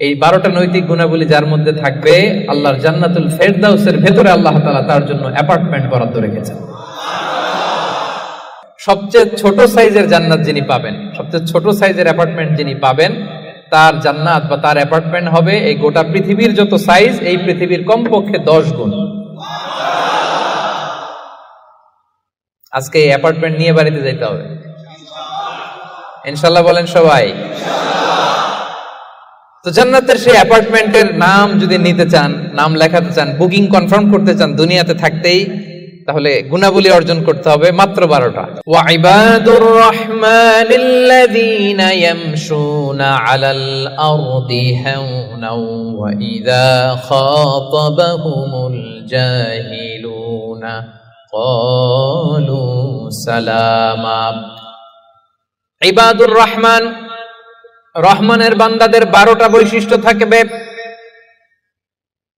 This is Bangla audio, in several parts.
এই 12টা নৈতিক গুণাবলী যার মধ্যে থাকবে, আল্লাহর জান্নাতুল ফেরদাউসের ভেতরে আল্লাহ তাআলা তার জন্য অ্যাপার্টমেন্ট বরাদ্দ রেখেছেন। সবচেয়ে ছোট সাইজের জান্নাত যিনি পাবেন, সবচেয়ে ছোট সাইজের অ্যাপার্টমেন্ট যিনি পাবেন, তার জান্নাত বা তার অ্যাপার্টমেন্ট হবে এই গোটা পৃথিবীর যত সাইজ, এই পৃথিবীর কমপক্ষে 10 গুণ। আজকে এই অ্যাপার্টমেন্ট নিয়ে বাড়িতে যেতে হবে ইনশাআল্লাহ, বলেন সবাই। তো জান্নাতের সেই অ্যাপার্টমেন্টের নাম যদি নিতে চান, নাম লেখাতে চান, বুকিং কনফার্ম করতে চান দুনিয়াতে থাকতেই, তাহলে গুণাবলী অর্জন করতে হবে মাত্র 12টা। ওয়া ইবাদুর রাহমানিল্লাযীনা ইয়ামশুনা আলাল আরদি হাওনা ওয়া ইযা খাতাবাহুমুল জাহিলুনা ক্বালু সালামা। ইবাদুর রহমান, রহমানের বান্দাদের 12টা বৈশিষ্ট্য থাকবে।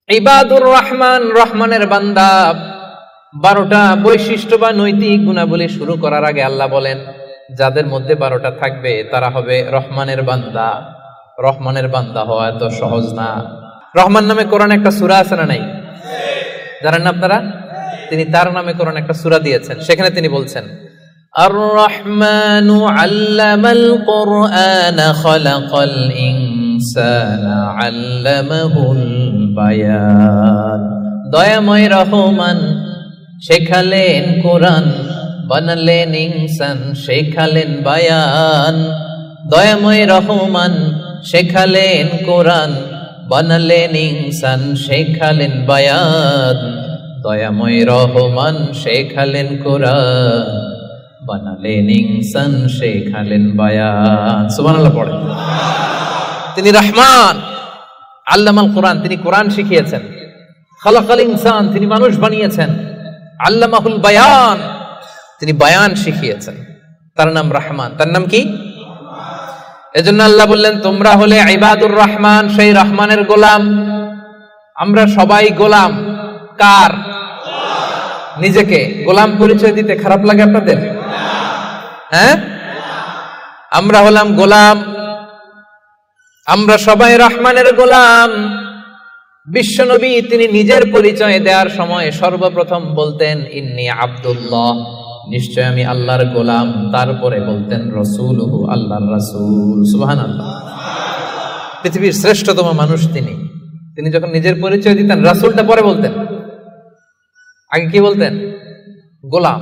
ইবাদুর রহমান, রহমানের বান্দা 12টা বৈশিষ্ট্য বা নৈতিক গুণাবলী শুরু করার আগে আল্লাহ বলেন, যাদের মধ্যে 12টা থাকবে তারা হবে রহমানের বান্দা। রহমানের বান্দা হওয়া এত সহজ না। রহমান নামে কোরআনে একটা সূরা আছে না নাই? জানেন না আপনারা? তিনি তার নামে কোরআনে একটা সূরা দিয়েছেন, সেখানে তিনি বলছেন, আর রহমানু আল্লামাল কুরআনা খালাকাল ইনসানা আল্লামাহুল বায়ান। দয়াময় রহমান শেখালেন কোরআন, বানালেন ইনসান, শেখালেন বায়ান। দয়াময় রহমান শেখালেন কোরআন, বানালেন ইনসান, শেখালেন বায়ান। দয়াময় রহমান শেখালেন কোরআন, বানালেন ইনসান, শেখালেন বায়ান। সুবহানাল্লাহ পড়েন। তিনি রহমান, আল্লামাল কোরআন, তিনি কোরআন শিখিয়েছেন। খালাকাল ইনসান, তিনি মানুষ বানিয়েছেন। আল্লামাহুল বায়ান, তিনি বায়ান শিখিয়েছেন। তার নাম রহমান। তার নাম কি? এজন্য আল্লাহ বললেন, তোমরা হলে ইবাদুর রহমান, সেই রহমানের গোলাম। আমরা সবাই গোলাম। কার? নিজেকে গোলাম পরিচয় দিতে খারাপ লাগে আপনাদের? হ্যাঁ, আমরা হলাম গোলাম, আমরা সবাই রহমানের গোলাম। বিশ্বনবী তিনি নিজের পরিচয় দেওয়ার সময় সর্বপ্রথম বলতেন ইন্নী আব্দুল্লাহ, নিশ্চয় আমি আল্লাহর গোলাম। তারপরে বলতেন রাসূলুহু, আল্লাহর রাসূল। সুবহানাল্লাহ। পৃথিবীর শ্রেষ্ঠতম মানুষ তিনি। তিনি যখন নিজের পরিচয় দিতেন, রাসূলটা পরে বলতেন। আগে কি বলতেন? গোলাম।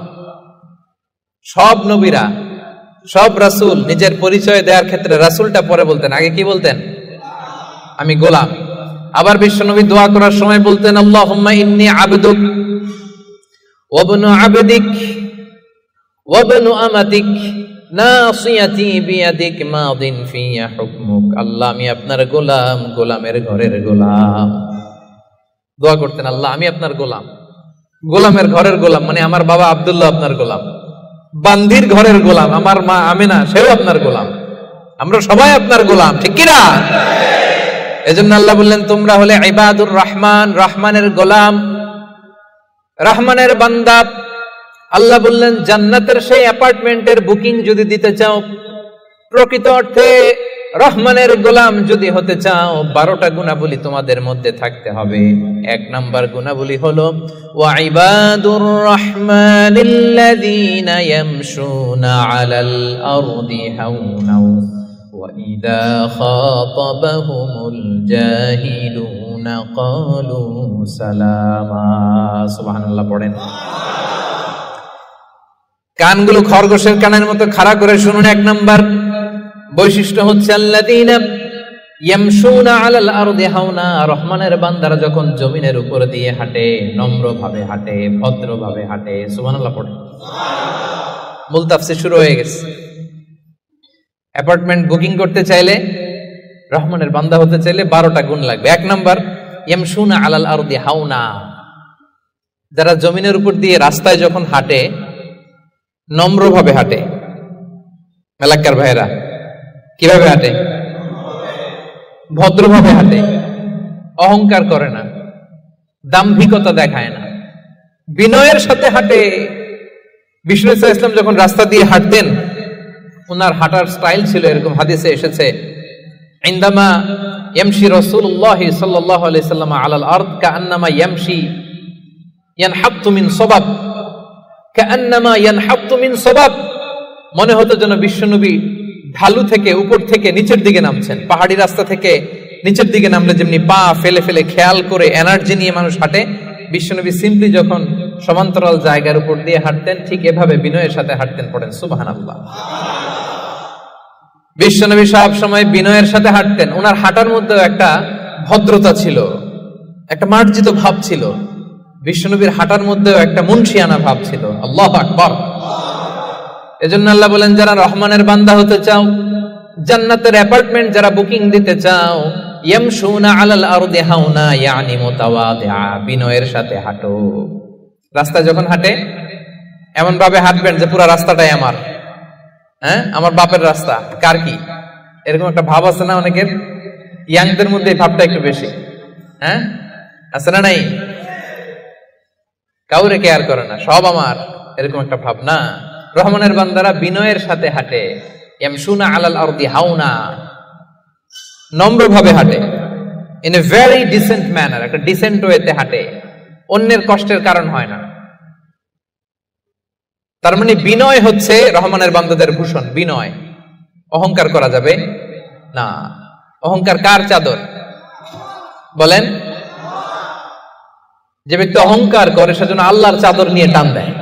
সব নবীরা, সব রাসূল নিজের পরিচয় দেওয়ার ক্ষেত্রে রাসূলটা পরে বলতেন, আগে কি বলতেন? আমি গোলাম। আবার বিশ্বনবী দোয়া করার সময় বলতেন, আল্লাহুম্মা ইন্নী আবদুক ওয়া ইবনু আবদিক ওয়া ইবনু আমাতিক নাসিয়াতি বিয়াদিক মাদিন ফিয়া হুকমুক। আল্লাহ, আমি আপনার গোলাম, গোলামের ঘরের গোলাম। দোয়া করতেন, আল্লাহ আমি আপনার গোলাম। গোলামের ঘরের গোলাম মানে আমার বাবা আব্দুল্লাহ আপনার গোলাম, বান্দির ঘরের গোলাম আমার মা আমিনা, সেও আপনার গোলাম। আমরা সবাই আপনার গোলাম, ঠিক কি না? এজন্য আল্লাহ বললেন, তোমরা হলে ইবাদুর রহমান, রহমানের গোলাম, রহমানের বান্দা। আল্লাহ বললেন, জান্নাতের সেই অ্যাপার্টমেন্টের বুকিং যদি দিতে চাও, প্রকৃত অর্থে রহমানের গোলাম যদি হতে চাও, 12টা গুণাবলী তোমাদের মধ্যে থাকতে হবে। 1 নাম্বার গুণাবলী হলো ওয়া ইবাদুর রাহমানিল্লাযীনা ইয়ামশুনা আলাল আরদি হাওনা ওয়া ইযা খাতাবাহুমুল জাহিলুনা ক্বালু সালামা। সুবহানাল্লাহ পড়েন। কানগুলো খরগোশের কানের মতো খাড়া করে শুনুন। 1 নাম্বার বৈশিষ্ট্য হচ্ছে আল্লাযীনা ইয়ামশুনা আলাল আরদি হাওনা। রহমানের বান্দারা যখন জমিনের উপর দিয়ে হাঁটে, নম্রভাবে হাঁটে, ভদ্রভাবে হাঁটে। সুবহানাল্লাহ পড়ে। মূল তাফসীর শুরু হয়ে গেছে। অ্যাপার্টমেন্ট বুকিং করতে চাইলে, রহমানের বান্দা হতে চাইলে 12টা গুণ লাগবে। 1 নাম্বার ইয়ামশুনা আলাল আরদি হাওনা, যারা জমিনের উপর দিয়ে রাস্তায় যখন হাঁটে নম্রভাবে হাঁটে। এলাকার ভাইরা কিভাবে হাঁটে? ভদ্রভাবে হাঁটে, অহংকার করে না, দাম্ভিকতা দেখায় না, বিনয়ের সাথে হাঁটে। বিষ্ণু ইসলাম যখন রাস্তা দিয়ে হাঁটতেন, ওনার হাঁটার স্টাইল ছিল এরকম, হাদিসে এসেছে, ইনদামা ইয়ামশি রাসূলুল্লাহ সাল্লাল্লাহু আলাইহি সাল্লাম আলাল আরদ কাআন্নামা ইয়ামশি ইয়ানহাত্তু মিন সাবাব, কাআন্নামা ইয়ানহাত্তু মিন সাবাব, মনে হতো যেন বিশ্বনবী ঢালু থেকে উপর থেকে নিচের দিকে নামছেন। পাহাড়ি রাস্তা থেকে নিচের দিকে নামলে যেমনি পা ফেলে ফেলে খেয়াল করে এনার্জি নিয়ে মানুষ হাঁটে, বিশ্বনবী সিম্পলি যখন সমান্তরাল জায়গার উপর দিয়ে হাঁটতেন ঠিক এভাবে বিনয়ের সাথে হাঁটতেন। পড়েন সুবহানাল্লাহ। বিশ্বনবী সব সময় বিনয়ের সাথে হাঁটতেন। ওনার হাঁটার মধ্যেও একটা ভদ্রতা ছিল, একটা মার্জিত ভাব ছিল। বিশ্বনবীর হাঁটার মধ্যেও একটা মুনশিয়ানা ভাব ছিল। আল্লাহু আকবার। এজন্য আল্লাহ বলেন, যারা রহমানের বান্দা হতে চাও, জান্নাতের অ্যাপার্টমেন্ট যারা বুকিং দিতে চাও, ইয়ামশুনা আলাল আরদি হাওনা ইয়ানি মুতাওয়াদিআ, বিনয়ের সাথে হাঁটো। রাস্তায় যখন হাঁটে এমন ভাবে হাঁটবেন যে পুরো রাস্তাটাই আমার, আমার বাপের রাস্তা, কার কি, এরকম একটা ভাব আছে না অনেকের? ইয়াংদের মধ্যে এই ভাবটা একটু বেশি, আছে না নাই? কাউরে কেয়ার করে না, সব আমার, এরকম একটা ভাব না। রহমানের বান্দারা বিনয়ের সাথে হাঁটে। ইয়ামশুনা আলাল আরদি হাওনা, নম্র ভাবে হাঁটে, in a very dissent manner, একটা ডিসেন্ট ওয়েতে হাঁটে, অন্যের কষ্টের কারণ হয় না। তার মানে বিনয় হচ্ছে রহমানের বান্দাদের ভূষণ। বিনয়, অহংকার করা যাবে না। অহংকার কার চাদর বলেন? যে ব্যক্তি অহংকার করে সেজন্য আল্লাহর চাদর নিয়ে টান দেয়।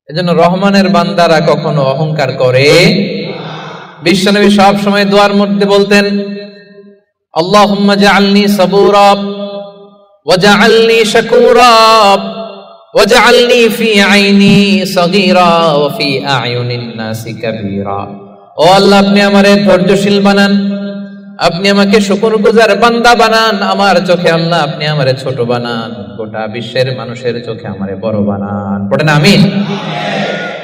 এজন্য রহমানের বান্দারা কখনো অহংকার করে। বিশ্বনবী সব সময় দোয়ার মধ্যে বলতেন, আল্লাহুম্মা জাআলনি সাবুরা ওয়া জাআলনি শাকুরা ওয়া জাআলনি ফি আইনি সাগীরা ওয়া ফি আ'য়ুনিন নাসি কাবীরা। ও আল্লাহ, আপনি আমারে ধৈর্যশীল বানান, আপনি আমাকে শুকরগুজার বান্দা বানান, আমার চোখে আল্লাহ আপনি আমারে ছোট বানান, গোটা বিশ্বের মানুষের চোখে আমারে বড় বানান। পড়েন আমিন।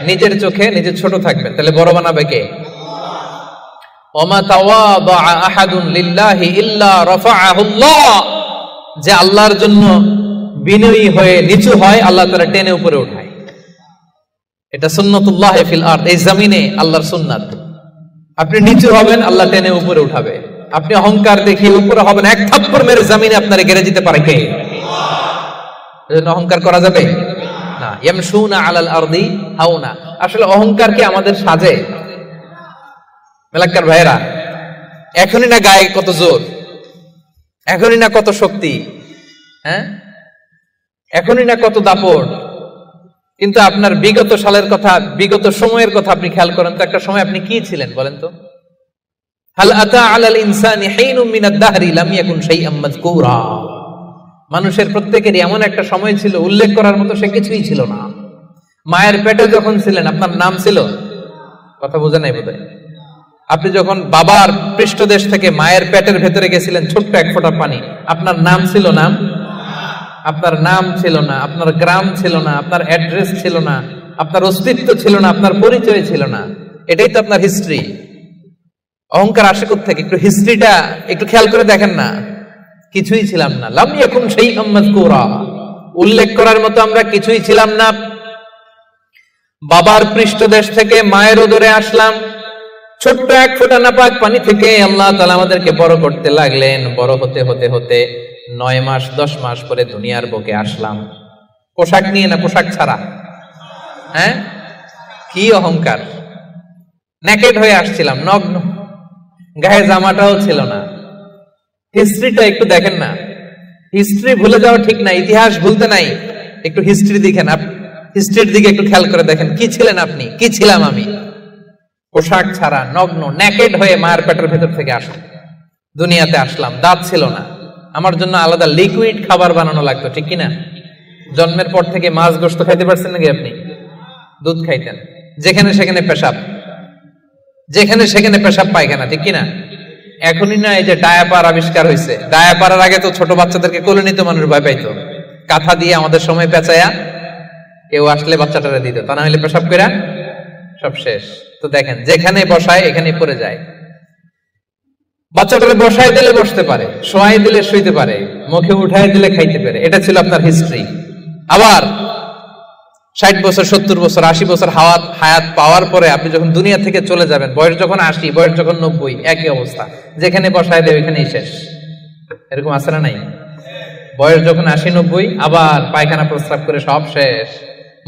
নিজের চোখে নিজে ছোট থাকবেন, তাহলে বড় বানাবে কে? ওমা তাওয়াদা আহাদুন লিল্লাহি ইল্লা রাফাআহুল্লাহ, যে আল্লাহর জন্য বিনয়ী হয়ে নিচু হয় আল্লাহ তাআলা টেনে উপরে উঠায়। এটা সুন্নাতুল্লাহ ফিল আরদ, এই জমিনে আল্লাহর সুন্নাত। আপনি নিচু হবেন, আল্লাহ টেনে উপরে উঠাবে। আপনি অহংকার দেখিয়ে উপরে হবেন, এক থাপ্পড় মেরে জমিনে আপনারে গেড়ে দিতে পারে কে? এজন্য অহংকার করা যাবে না। ইয়ামশুনা আলাল আরদি হাওনা। আসলে অহংকার কি আমাদের সাজে? মেলাক্কার ভাইরা, এখনই না গায়ে কত জোর, এখনই না কত শক্তি, এখনই না কত দাপট, কিন্তু আপনার বিগত সালের কথা, বিগত সময়ের কথা আপনি খেয়াল করেন তো, একটা সময় আপনি কি ছিলেন বলেন তো? হাল আতা আলাল ইনসানি হিনুম মিনাদ দাহরি লাম ইয়াকুন শাইআম মাযকুরা। মানুষের প্রত্যেকেরই এমন একটা সময় ছিল উল্লেখ করার মতো সে কিছুই ছিল না। মায়ের পেটে যখন ছিলেন আপনার নাম ছিল? কথা বোঝা নাই বোধহয়। আপনি যখন বাবার পৃষ্ঠদেশ থেকে মায়ের পেটের ভেতরে গেছিলেন ছোট্ট এক ফোঁটা পানি, আপনার নাম ছিল? নাম আপনার নাম ছিল না, আপনার গ্রাম ছিল না, আপনার অ্যাড্রেস ছিল না, আপনার অস্তিত্ব ছিল না, আপনার পরিচয় ছিল না। এটাই তো আপনার হিস্ট্রি। অহংকার আসে কোত্থেকে? একটু হিস্ট্রিটা একটু খেয়াল করে দেখেন না। কিছুই ছিলাম না। লাম ইয়াকুন শাইআম মাযকুরা, উল্লেখ করার মতো আমরা কিছুই ছিলাম না। বাবার পৃষ্ঠদেশ থেকে মায়ের উদরে আসলাম, ছোট্ট এক ফোঁটা নাপাক পানি থেকে আল্লাহ তাআলা আমাদেরকে বড় করতে লাগলেন। বড় হতে হতে হতে 9 মাস 10 মাস পরে দুনিয়ার বুকে আসলাম। পোশাক নিয়ে না পোশাক ছাড়া? কি অহংকার! নেকেড হয়ে আসছিলাম, নগ্ন, গায়ে জামাটাও ছিল না। হিস্ট্রিটা একটু দেখেন না। হিস্ট্রি ভুলে যাওয়া ঠিক না, ইতিহাস ভুলতে নাই। একটু হিস্ট্রি দেখেন, হিস্ট্রির দিকে একটু খেয়াল করে দেখেন, কি ছিলেন আপনি, কি ছিলাম আমি? পোশাক ছাড়া, নগ্ন, নেকেড হয়ে মায়ের পেটের ভেতর থেকে আসলাম, দুনিয়াতে আসলাম। দাঁত ছিল না, আমার জন্য আলাদা লিকুইড খাবার বানানো লাগতো, ঠিক কিনা? জন্মের পর থেকে মাছ গোশত খাইতে পারছেন নাকি আপনি? দুধ খাইতেন, যেখানে সেখানে পেশাব, যেখানে সেখানে পেশাব পায়খানা, ঠিক কিনা? এখনই না এই যে ডায়াপার আবিষ্কার হয়েছে, ডায়াপারের আগে তো ছোট বাচ্চাদেরকে কোলে নিতে মানুষ ভয় পাইতো। কাঁথা দিয়ে আমাদের সময় পেঁচায়া কেউ আসলে বাচ্চাটারে দিত, তা না হলে পেশাব করে সব শেষ। তো দেখেন, যেখানে বসায় এখানে পড়ে যায়। বাচ্চাটারে বসায় দিলে বসতে পারে, শোয়াই দিলে শুইতে পারে, মুখে উঠায় দিলে খাইতে পারে। এটা ছিল আপনার হিস্ট্রি। আবার 60 বছর 70 বছর 80 বছর হায়াত পাওয়ার পরে আপনি যখন দুনিয়া থেকে চলে যাবেন, বয়স যখন 80, বয়স যখন 90, একই অবস্থা, যেখানে বসায় দেয় ওইখানেই শেষ। এরকম আছে না নাই? বয়স যখন 80-90 আবার পায়খানা প্রস্রাব করে সব শেষ,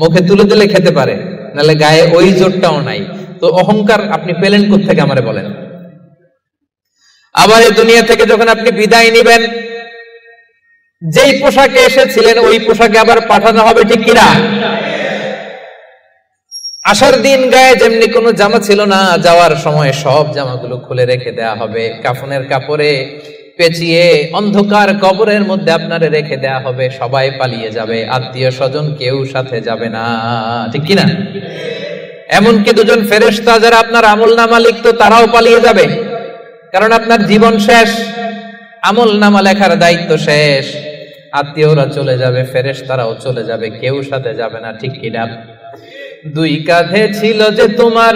মুখে তুলে দিলে খেতে পারে, নাহলে গায়ে ওই জোরটাও নাই। তো অহংকার আপনি পেলেন কোত্থেকে আমারে বলেন? আবার এই দুনিয়া থেকে যখন আপনি বিদায় নিবেন, যেই পোশাকে এসেছিলেন ওই পোশাকে আবার পাঠানো হবে, ঠিক কিনা? আসার দিন গায়ে যেমনি কোনো জামা ছিল না, যাওয়ার সময় সব জামাগুলো খুলে রেখে দেয়া হবে, কাফনের কাপড়ে পেঁচিয়ে অন্ধকার কবরের মধ্যে আপনারে রেখে দেয়া হবে। সবাই পালিয়ে যাবে, আত্মীয় স্বজন কেউ সাথে যাবে না, ঠিক কিনা? এমনকি দুজন ফেরেশতা যারা আপনার আমলনামা লিখতো তারাও পালিয়ে যাবে, কারণ আপনার জীবন শেষ, আমলনামা লেখার দায়িত্ব শেষ। আত্মীয়রা চলে যাবে, ফেরেশতারাও চলে যাবে, কেউ সাথে যাবে না, ঠিক কিনা? দুই কাঁধে ছিল যে তোমার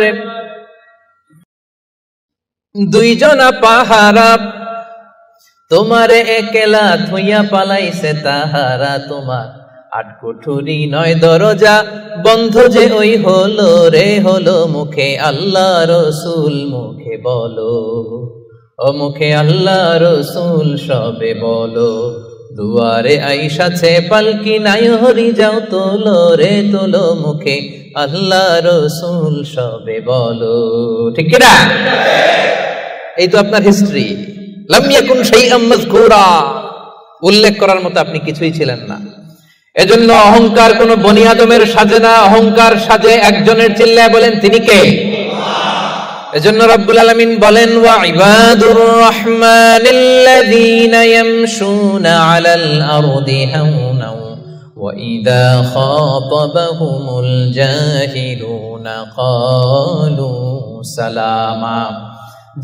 দুইজনা পাহারা, তোমারে একলা থইয়া পালাইছে তাহারা। তোমার 8 কুঠুরি 9 দরজা বন্ধ যে ওই হলো রে হলো, মুখে আল্লাহ রসুল মুখে বলো, ও মুখে আল্লাহ রসুল সবে বলো। দুয়ারে আইসাছে পালকি নাই হরি যাও তোলো রে তোলো, মুখে আল্লাহ রসুল সবে বলো, ঠিক কিনা? এই তো আপনার হিস্ট্রি। লাম ইয়াকুন শাইআম মাযকুরা, উল্লেখ করার মতো আপনি কিছুই ছিলেন না। এজন্য অহংকার কোন বনি আদমের সাজে না, অহংকার সাজে একজনের। চিল্লায় বলেন তিনি কে? এজন্য রব্বুল আলামিন বলেন, ওয়া ইবাদুর রহমানিল্লাযীনা ইয়ামশুনা আলাল আরদি হাওনা ওয়া ইযা খাতাবাহুমুল জাহিলুনা ক্বালু সালামা।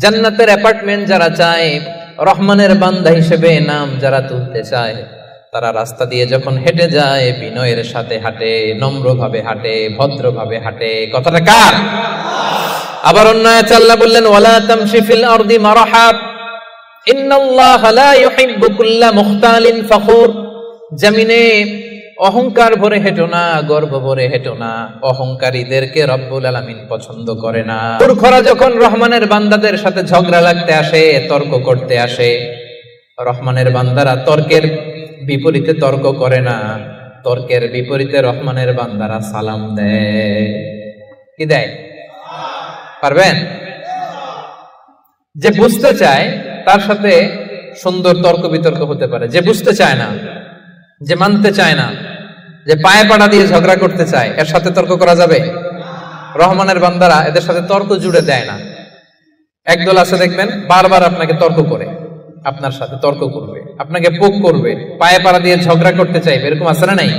জান্নাতের অ্যাপার্টমেন্ট যারা চায়, রহমানের বান্দা হিসেবে নাম যারা তুলতে চায়, তারা রাস্তা দিয়ে যখন হেঁটে যায় বিনয়ের সাথে হাঁটে, নম্রভাবে হাঁটে, ভদ্রভাবে হাঁটে। কথাটা কার? আবার অন্য আয়াতে আল্লাহ বললেন, ওয়ালা তামশি ফিল আরদি মারহা ইন্নাল্লাহা লা ইউহিব্বু কুল্লা মুখতালিন ফখুর। জমিনে অহংকার ভরে হেঁটো না, গর্ব ভরে হেঁটো না, অহংকারীদেরকে রব্বুল আলামিন পছন্দ করে না। মূর্খরা যখন রহমানের বান্দাদের সাথে ঝগড়া লাগতে আসে, তর্ক করতে আসে, রহমানের বান্দারা তর্কের বিপরীতে তর্ক করে না, তর্কের বিপরীতে রহমানের বান্দারা সালাম দেয়। কি দেয়? পারবেন? যে বুঝতে চায় তার সাথে সুন্দর তর্ক বিতর্ক হতে পারে, যে বুঝতে চায় না, যে মানতে চায় না, যে পায়ে পাড়া দিয়ে ঝগড়া করতে চায়, এর সাথে তর্ক করা যাবে? রহমানের বান্দারা এদের সাথে তর্ক জুড়ে দেয় না। একদল আছে দেখবেন বারবার আপনাকে তর্ক করে, আপনার সাথে তর্ক করবে, আপনাকে পোক করবে, পায়ে পাড়া দিয়ে ঝগড়া করতে চাইবে, এরকম আছে না নাই?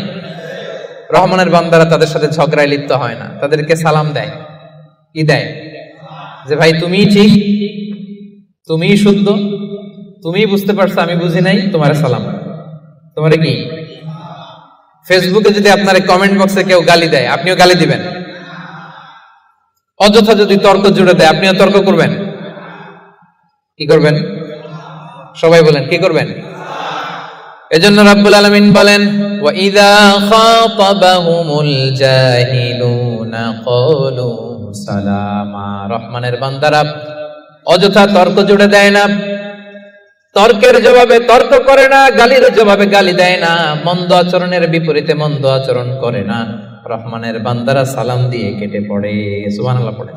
রহমানের বান্দারা তাদের সাথে ঝগড়ায় লিপ্ত হয় না, তাদেরকে সালাম দেয়। কি দেয়? যে ভাই তুমিই ঠিক, তুমিই শুদ্ধ, তুমিই বুঝতে পারছো, আমি বুঝি নাই, তোমার সালাম। তোমারে কি? ফেসবুকে যদি আপনার কমেন্ট বক্সে কেউ গালি দেয়, আপনিও গালি দিবেন? অযথা যদি তর্ক জুড়ে দেয়, আপনিও তর্ক করবেন? কি করবেন? সবাই বলেন, কি করবেন? এজন্য রাব্বুল আলামিন বলেন, ওয়া ইযা খাতাবাহুমুল জাহিলুনা ক্বালু সালামা। রহমানের বান্দারা অযথা তর্ক জুড়ে দেয় না, তর্কের জবাবে তর্ক করে না, গালির জবাবে গালি দেয় না, মন্দ আচরণের বিপরীতে মন্দ আচরণ করে না। রহমানের বান্দারা সালাম দিয়ে কেটে পড়ে। সুবহানাল্লাহ পড়ে।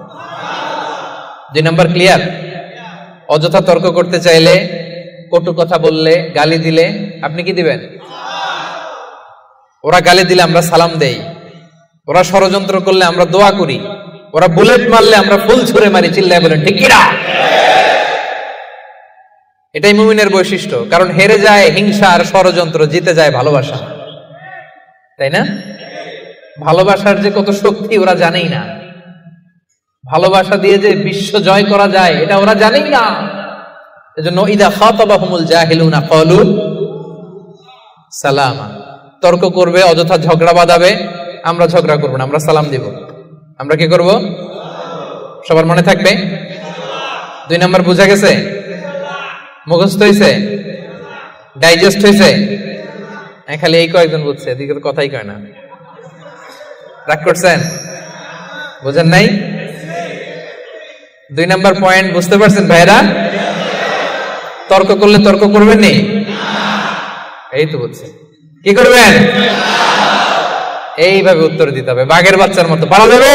2 নাম্বার ক্লিয়ার? অযথা তর্ক করতে চাইলে, কটু কথা বললে, গালি দিলে আপনি কি দিবেন? ওরা গালি দিলে আমরা সালাম দেই, ওরা ষড়যন্ত্র করলে আমরা দোয়া করি, ওরা বুলেট মারলে আমরা ফুল ছুঁড়ে মারি। চিল্লায় বলেন ঠিক কিনা? এটাই মুমিনের বৈশিষ্ট্য। কারণ হেরে যায় হিংসা আর ষড়যন্ত্র, জিতে যায় ভালোবাসা। তাই না? ভালোবাসার যে কত শক্তি ওরা জানেই না, ভালোবাসা দিয়ে যে বিশ্ব জয় করা যায় এটা ওরা জানেই না। এজন্য ইদা খাতাবাহুমুল জাহিলুনা ক্বালু সালামা। তর্ক করবে, অযথা ঝগড়া বাঁধাবে, আমরা ঝগড়া করব না, আমরা সালাম দিব। আমরা কি করব? সবার মনে থাকবে? 2 নাম্বার বুঝা গেছে? মুখস্থ হয়েছে? ডাইজেস্ট হয়েছে? খালি এই কয়েকজন বুঝছে, এদিকে কথাই কয় না। রাগ করছেন? বুঝেন নাই? 2 নাম্বার পয়েন্ট বুঝতে পারছেন ভাইরা? তর্ক করলে তর্ক করবেন নি? এই তো বুঝছে। কি করবেন? এইভাবে উত্তর দিতে হবে, বাঘের বাচ্চার মতো। পারা যাবে?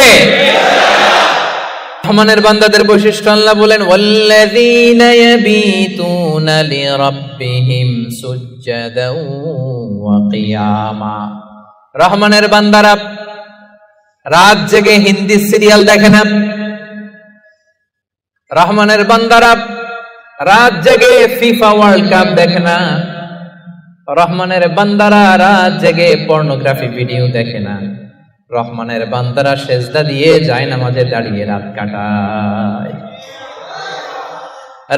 রহমানের বান্দাদের বৈশিষ্ট্য আল্লাহ বলেন, ওয়াল্লাযীনা ইয়াবিতুনা লিরাব্বিহিম সুজদাও ওয়া কিয়ামা। রহমানের বান্দারা রাত জেগে হিন্দি সিরিয়াল দেখে না। রহমানের বান্দারা রাত জেগে ফিফা ওয়ার্ল্ড কাপ দেখে না। রহমানের বান্দারা রাত জেগে পর্নোগ্রাফি ভিডিও দেখে না। রহমানের বান্দারা সেজদা দিয়ে যায় নামাজে দাঁড়িয়ে রাত কাটায়।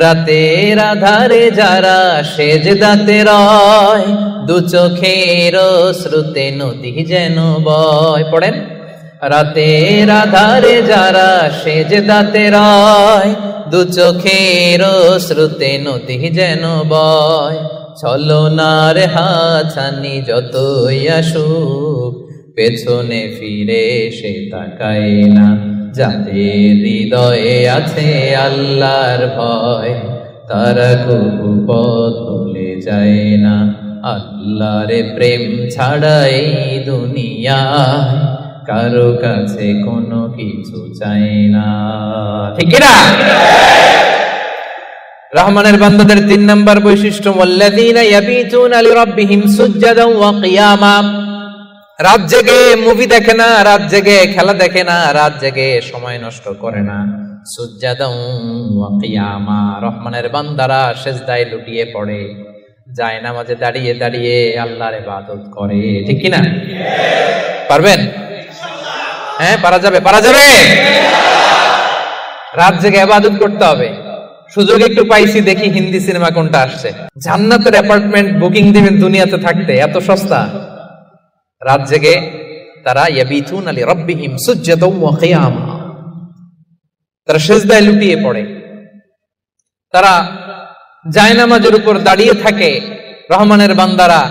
রাতের আধারে যারা সেজদাতে রয়, দু চোখের শ্রুতে নদী যেন বয়। পড়েন, রাতের আধারে যারা সেজদাতে রয়, দু চোখের শ্রুতে নদী যেন বয়। ছলনার হাতছানি যতই আসুক, পেছনে ফিরে সে তাকায় না। যাদের হৃদয়ে আছে আল্লাহর ভয়, তারা কবু পথ ভুলে যায় না। আল্লাহর প্রেম ছাড়া এই দুনিয়ায় কারো কাছে কোনো কিছু চাই না। ঠিক না? রহমানের বান্দাদের 3 নাম্বার বৈশিষ্ট্য, ওয়াল্লাযীনা ইয়াবিতুনা লিরাব্বিহিম সুজদাও ওয়া কিয়ামা। রাত জেগে মুভি দেখে না, রাত জেগে খেলা দেখে না, রাত জেগে সময় নষ্ট করে না। সুজদাও ওয়া কিয়ামা। রহমানের বান্দারা সিজদায় লুটিয়ে পড়ে, যায় নামাজে দাঁড়িয়ে দাঁড়িয়ে আল্লাহর ইবাদত করে। ঠিক কি না? পারবেন? হ্যাঁ, পারা যাবে? পারা যাবে? রাত জেগে ইবাদত করতে হবে। সুযোগ একটু পাইছি, দেখি হিন্দি সিনেমা কোনটা আসছে। জান্নাতের অ্যাপার্টমেন্ট বুকিং দিবেন দুনিয়াতে থাকতে, এত সস্তা। রাত জেগে তারা ইয়াবিতুনা লিরাব্বিহিম সুজদাও ওয়া কিয়ামা, তারা সিজদায় লুটিয়ে পড়ে, তারা জায়নামাজের উপর দাঁড়িয়ে থাকে। রহমানের বান্দারা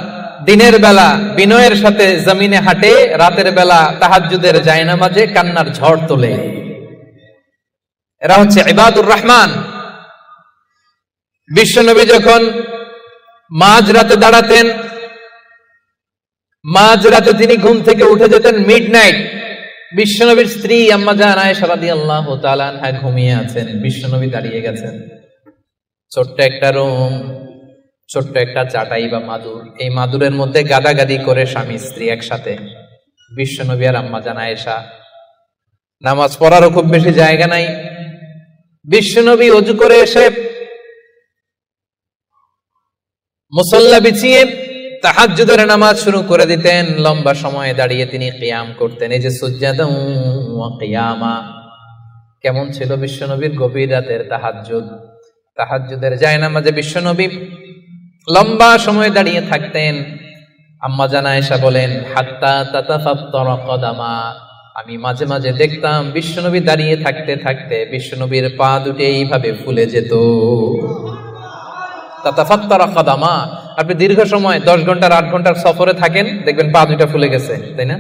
দিনের বেলা বিনয়ের সাথে জমিনে হাঁটে, রাতের বেলা তাহাজ্জুদের জায়নামাজে কান্নার ঝড় তোলে। এরা হচ্ছে ইবাদুর রহমান। বিশ্বনবী যখন মাঝরাতে দাঁড়াতেন, মাঝরাতে তিনি ঘুম থেকে উঠে যেতেন মিডনাইট। বিশ্বনবীর স্ত্রী আম্মা জান আয়েশা রাদিয়াল্লাহু তাআলা আনহা ঘুমিয়ে আছেন, বিশ্বনবী দাঁড়িয়ে গেছেন। ছোট্ট একটা রুম, ছোট্ট একটা চাটাই বা মাদুর, এই মাদুরের মধ্যে গাদাগাদি করে স্বামী স্ত্রী একসাথে। বিশ্বনবী আর আম্মা জান আয়েশা। নামাজ পড়ারও খুব বেশি জায়গা নাই। বিশ্বনবী ওযু করে এসে মুসাল্লা বিছিয়ে তাহাজ্জুদের নামাজ শুরু করে দিতেন। লম্বা সময় দাঁড়িয়ে তিনি কিয়াম করতেন। এই যে সুজদাও ওয়া কিয়ামা, কেমন ছিল বিশ্বনবীর গভীর রাতের তাহাজ্জুদ। তাহাজ্জুদের জায়নামাজে বিশ্বনবী লম্বা সময় দাঁড়িয়ে থাকতেন। আম্মা জান আয়েশা বলেন, হাত্তা তাতাফাত্তারা কদামা, আমি মাঝে মাঝে দেখতাম বিশ্বনবী দাঁড়িয়ে থাকতে থাকতে বিশ্বনবীর পা দুটো এইভাবে ফুলে যেত। তাতাফাত্তারা কদামা, আপনি দীর্ঘ সময় 10 ঘন্টার 8 ঘন্টার সফরে থাকেন, দেখবেন পা দুইটা ফুলে গেছে, তাই না?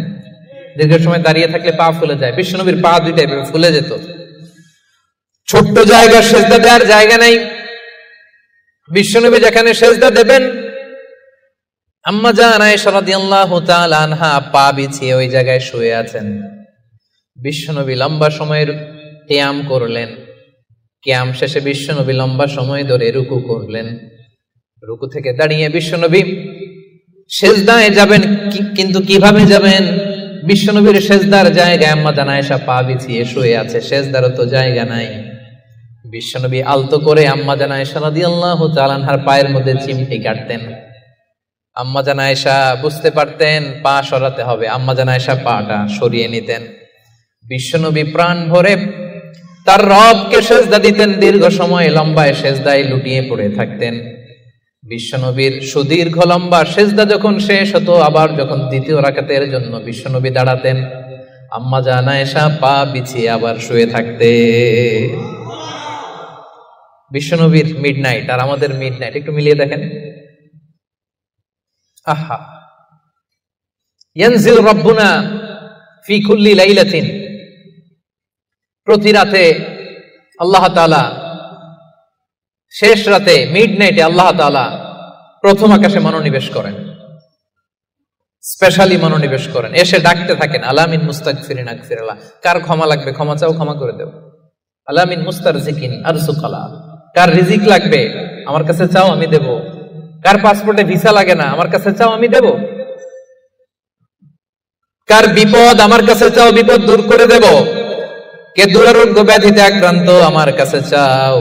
দীর্ঘ সময় দাঁড়িয়ে থাকলে পা ফুলে যায়। বিশ্বনবীর পা দুইটা এভাবে ফুলে যেত। ছোট্ট জায়গা, সেজদা দেওয়ার জায়গা নাই। বিশ্বনবী যেখানে সেজদা দেবেন, আম্মা জান আয়েশা রাদিয়াল্লাহু তাআলা আনহা পা বিছিয়ে ওই জায়গায় শুয়ে আছেন। বিশ্বনবী লম্বা সময়ের কিয়াম করলেন। কিয়াম শেষে বিশ্বনবী লম্বা সময় ধরে রুকু করলেন। রুকু থেকে দাঁড়িয়ে বিশ্বনবী সেজদায় যাবেন, কিন্তু কিভাবে যাবেন? বিশ্বনবীর সেজদার জায়গায় আম্মা জান আয়েশা পা বিছিয়ে শুয়ে আছে, সেজদারও তো জায়গা নাই। বিশ্বনবী আলতো করে আম্মা জান আয়েশা রাদিয়াল্লাহু তাআলা আনহার পায়ের মধ্যে চিমটি কাটতেন। আম্মা জান আয়েশা বুঝতে পারতেন পা সরাতে হবে, আম্মা জান আয়েশা পাটা সরিয়ে নিতেন। বিশ্বনবী প্রাণ ভরে তার রবকে সেজদা দিতেন। দীর্ঘ সময় লম্বায় সেজদায় লুটিয়ে পড়ে থাকতেন। বিশ্বনবীর সুদীর্ঘ লম্বা সেজদা যখন শেষ হতো, আবার যখন দ্বিতীয় রাকাতের জন্য বিশ্বনবী দাঁড়াতেন, আম্মা জান আয়েশা পা বিছিয়ে আবার শুয়ে থাকতে। বিশ্বনবীর মিডনাইট আর আমাদের মিডনাইট একটু মিলিয়ে দেখেন। আহা, ইয়ানজিল রাব্বুনা ফি কুল্লি লাইলাতিন, প্রতি রাতে আল্লাহ তাআলা, শেষ রাতে মিডনাইটে আল্লাহ তাআলা প্রথম আকাশে মনোনিবেশ করেন, স্পেশালি মনোনিবেশ করেন, এসে ডাকতে থাকেন, আলামিন মুস্তাগফিরিন আগফিরাল্লাহ, কার ক্ষমা লাগবে ক্ষমা চাও, ক্ষমা করে দেব। আলামিন মুস্তারজিকিন আরজুকালা, কার রিজিক লাগবে আমার কাছে চাও আমি দেব। কার পাসপোর্টে ভিসা লাগে না আমার কাছে চাও আমি দেব। কার বিপদ আমার কাছে চাও, বিপদ দূর করে দেব। কে দুরারোগ্য ব্যাধিতে আক্রান্ত আমার কাছে চাও,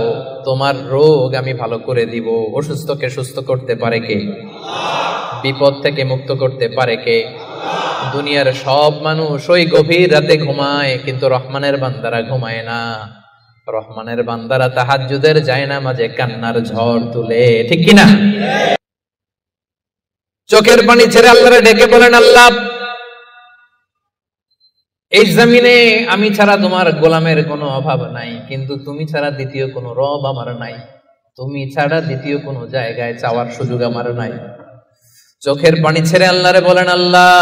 তোমার রোগ আমি ভালো করে দিব। অসুস্থকে সুস্থ করতে পারে কে? বিপদ থেকে মুক্ত করতে পারে কে? দুনিয়ার সব মানুষ ওই গভীর রাতে ঘুমায়, কিন্তু রহমানের বান্দারা ঘুমায় না। রহমানের বান্দারা তাহাজ্জুদের জায়নামাজে কান্নার ঝড় তুলে, ঠিক কিনা? চোখের পানি ছেড়ে আল্লাহরে ডেকে বলেন, আল্লাহ এই জমিনে আমি ছাড়া তোমার গোলামের কোনো অভাব নাই, কিন্তু তুমি ছাড়া দ্বিতীয় কোনো রব আমার নাই, তুমি ছাড়া দ্বিতীয় কোনো জায়গায় চাওয়ার সুযোগ আমার নাই। চোখের পানি ছেড়ে আল্লাহরে বলেন, আল্লাহ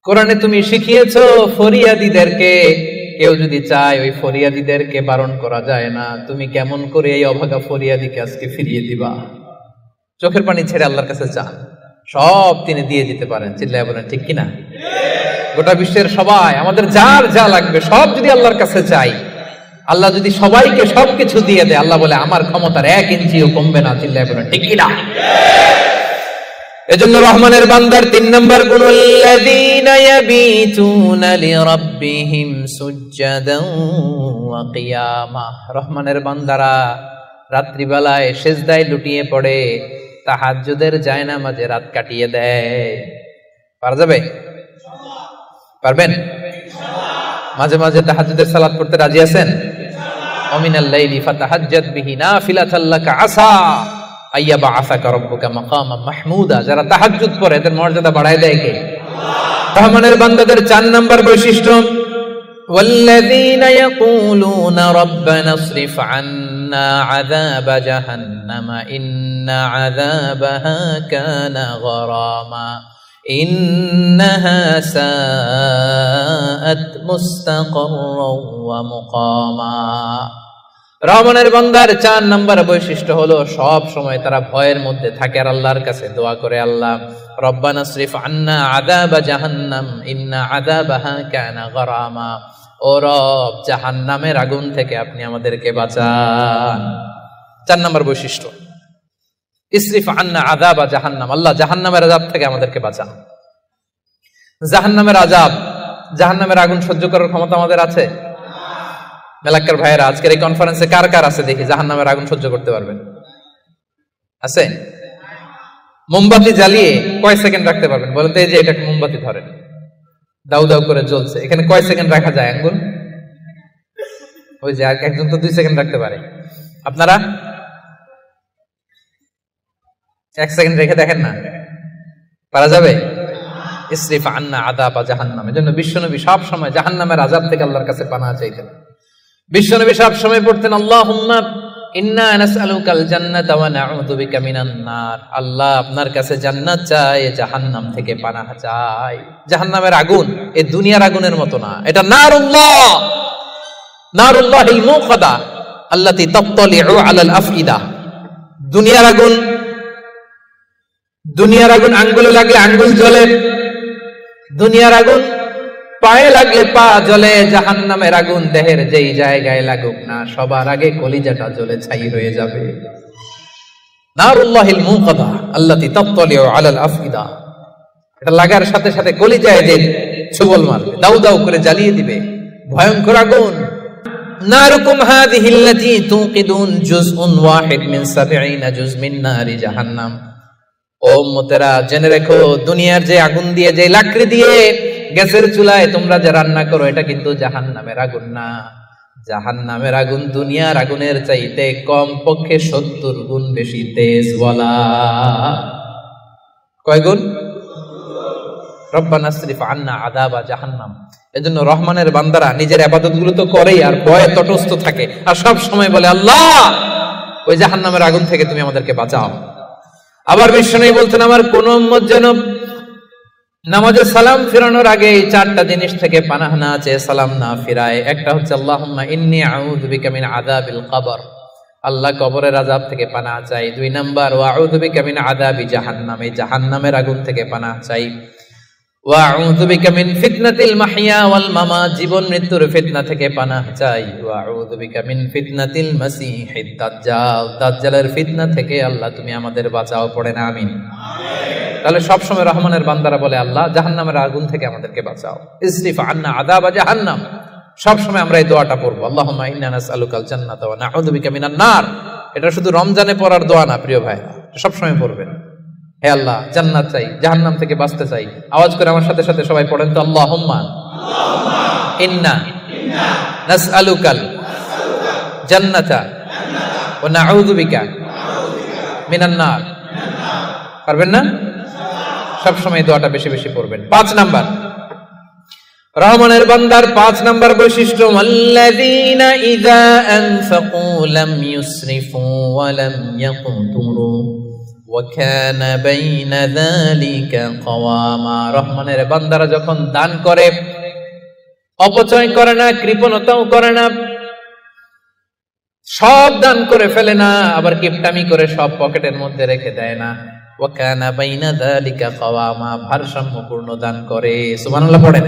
কোরআনে তুমি শিখিয়েছো ফরিয়াদীদেরকে কেউ যদি চায় ওই ফরিয়াদীদেরকে বারণ করা যায় না, তুমি কেমন করে এই অভাগা ফরিয়াদীকে আজকে ফিরিয়ে দিবা? চোখের পানি ছেড়ে আল্লাহর কাছে চান, সব তিনি দিয়ে দিতে পারেন। চিল্লায় বলেন ঠিক কিনা? গোটা বিশ্বের সবাই, আমাদের যার যা লাগবে সব যদি আল্লাহর কাছে চাই, আল্লাহ যদি সবাইকে সবকিছু দিয়ে দেয়, আল্লাহ বলে আমার ক্ষমতার 1 ইঞ্চিও কমবে না। চিল্লায় বলেন ঠিক কিনা? এজন্য রহমানের বান্দার 3 নম্বর গুণ, আল্লাযীনা ইয়াবিতুনা লিরাব্বিহিম সুজদান ওয়া কিয়ামা। রহমানের বান্দারা রাত্রিবেলায় সিজদায় লুটিয়ে পড়ে, তাহাজ্জুদের জায়নামাজে রাত কাটিয়ে দেয়। পারা যাবে? পারবেন? মাঝে মাঝে তাহাজ্জুদের সালাত পড়তে রাজি আছেন? ওয়া মিনাল লাইলি ফাতাহাজ্জাদ বিহি নাফিলাতাল লাকা আসা আইয়াবা আসাকা রাব্বুকা মাকামান মাহমুদা। যারা তাহাজ্জুদ পড়ে এদের মর্যাদা বাড়ায় দেয় কে? রহমানের বান্দাদের 4 নম্বর বৈশিষ্ট্য, ওয়াল্লাযীনা ইয়াকুলুনা রাব্বানা ইসরিফ আন্না আযাবা জাহান্নামা ইন্না আযাবাহা কানা গরামা ইন্নাহা সাআত মুস্তাকাররাও ওয়া মুকামা। রহমানের বান্দার 4 নম্বর বৈশিষ্ট্য হলো সব সময় তারা ভয়ের মধ্যে থাকে আর আল্লাহর কাছে দোয়া করে, আল্লাহ রব্বানা ইসরিফ আন্না আযাবা জাহান্নাম ইন্না আযাবাহা কানা গরামা। ও রব, জাহান্নামের আগুন থেকে আপনি আমাদেরকে বাঁচান। 4 নম্বর বৈশিষ্ট্য, ইসরিফ আন্না আযাবা জাহান্নাম, আল্লাহ জাহান্নামের আযাব থেকে আমাদেরকে বাঁচান। জাহান্নামের আযাব, জাহান্নামের আগুন সহ্য করার ক্ষমতা আমাদের আছে? মেলাক্কার ভাইয়েরা, আজকের এই কনফারেন্সে কার কার আছে দেখি জাহান্নামের আগুন সহ্য করতে পারবেন? আছে? মোমবাতি জ্বালিয়ে কয় সেকেন্ড রাখতে পারবেন বলেন তো? এই যে এটা মোমবাতি ধরেন, দাউ দাউ করে জ্বলছে, এখানে কয় সেকেন্ড রাখা যায় আঙ্গুল? ওই যে একজন তো 2 সেকেন্ড রাখতে পারে, আপনারা 1 সেকেন্ড রেখে দেখেন না, পারা যাবে? ইসরিফ আন্না আযাবা জাহান্নাম। এজন্য বিশ্বনবী সব সময় জাহান্নামের আযাব থেকে আল্লাহর কাছে পানাহ চাইতেন। বিশ্বনবী সব সময় পড়তেন, আল্লাহুম্মা ইন্না নাসআলুকাল জান্নাতা ওয়া নাউযু বিকা মিনান নার। আল্লাহ আপনার কাছে জান্নাত চাই, জাহান্নাম থেকে পানাহ চাই। জাহান্নামের আগুন এই দুনিয়ার আগুনের মতো না, এটা নারুল্লাহ, নারুল্লাহিল মুকাদা আল্লাতী তাত্তালিউ আলাল আফইদা। দুনিয়ার আগুন, দুনিয়ার আগুন আঙ্গুলে লাগলে আঙ্গুল জ্বলে, দুনিয়ার আগুন পায়ে লাগলে পা জ্বলে। জাহান্নামের আগুন দেহের যেই জায়গায় লাগুক না, সবার আগে কলিজাটা জ্বলে ছাই হয়ে যাবে। নারুল্লাহিল মুকাদা আল্লাতী তাত্তালিউ আলাল আফইদা, এটা লাগার সাথে সাথে কলিজায় যে ছবল মারবে, দাউ দাউ করে জ্বালিয়ে দিবে, ভয়ঙ্কর আগুন। নারুকুম হাযিহি আল্লাতী তুকিদুন জুজউন ওয়াহিদ মিন 70 জুজ মিন নারি জাহান্নাম। ও উম্মতেরা, জেনে রেখো, দুনিয়ার যে আগুন দিয়ে, যে লাকড়ি দিয়ে গ্যাসের চুলায় তোমরা যে রান্না করো, এটা কিন্তু জাহান্নামের আগুন না। জাহান্নামের আগুন দুনিয়ার আগুনের চাইতে কম পক্ষে 70 গুণ বেশি তেজ। বলা কয় গুণ? রব্বানা ইসরিফ আন্না আযাবা জাহান্নাম। এজন্য রহমানের বান্দারা নিজের ইবাদতগুলো তো করেই আর ভয়ে তটস্থ থাকে, আর সব সময় বলে, আল্লাহ ওই জাহান্নামের আগুন থেকে তুমি আমাদেরকে বাঁচাও। আবার বিশ্বনবী বলতেন, আমার কোন উম্মত যেন নামাজে সালাম ফিরানোর আগে এই চারটা জিনিস থেকে পানাহ না চেয়ে সালাম না ফিরায়। একটা হচ্ছে আল্লাহুম্মা ইন্নী আউযু বিকা মিন আযাবিল কবর, আল্লাহ কবরের আযাব থেকে পানাহ চাই। 2 নাম্বার ওয়া আউযু বিকা মিন আযাবি জাহান্নাম, এই জাহান্নামের আগুন থেকে পানাহ চাই। ওয়া আউযু বিকা মিন ফিতনাতিল মাহইয়া ওয়াল মামাত, জীবন মৃত্যুর ফিতনা থেকে পানাহ চাই। ওয়া আউযু বিকা মিন ফিতনাতিল মাসীহিদ দাজ্জাল, দাজ্জালের ফিতনা থেকে আল্লাহ তুমি আমাদের বাঁচাও, পড়েন আমিন। তাহলে সবসময় রহমানের বান্দারা বলে আল্লাহ জাহান্নামের আগুন থেকে আমাদেরকে বাঁচাও, ইসরিফ আন্না আযাবা জাহান্নাম। সবসময় আমরা এই দোয়াটা পড়বো, আল্লাহুম্মা ইন্না নাসআলুকাল জান্নাতা ওয়া নাউযু বিকা মিনান নার। এটা শুধু রমজানে পড়ার দোয়া না প্রিয় ভাই, সবসময় পড়বেন। হে আল্লাহ জান্নাত চাই, জাহান্নাম থেকে বাঁচতে চাই। আওয়াজ করে আমার সাথে সাথে সবাই পড়েন তো, আল্লাহুম্মা ইন্না নাসআলুকাল জান্নাতা ওয়া নাউযু বিকা মিনান নার। পারবেন না? সবসময় দোয়াটা বেশি বেশি পড়বেন। 5 নাম্বার রহমানের বান্দার 5 নাম্বার বৈশিষ্ট্য, আল্লাযীনা ইযা আনফাকু লাম ইউসরিফু ওয়া লাম ইয়াকতুরু ওয়া কানা বাইনা যালিকা কওয়ামা। রহমানের বান্দারা যখন দান করে অপচয় করে না, কৃপণতাও করে না, সব দান করে ফেলে না, আবার কিপটামি করে সব পকেটের মধ্যে রেখে দেয় না। ওয়া কানা বাইনা যালিকা কওয়ামা, ভারসাম্যপূর্ণ দান করে। সুবহানাল্লাহ পড়েন।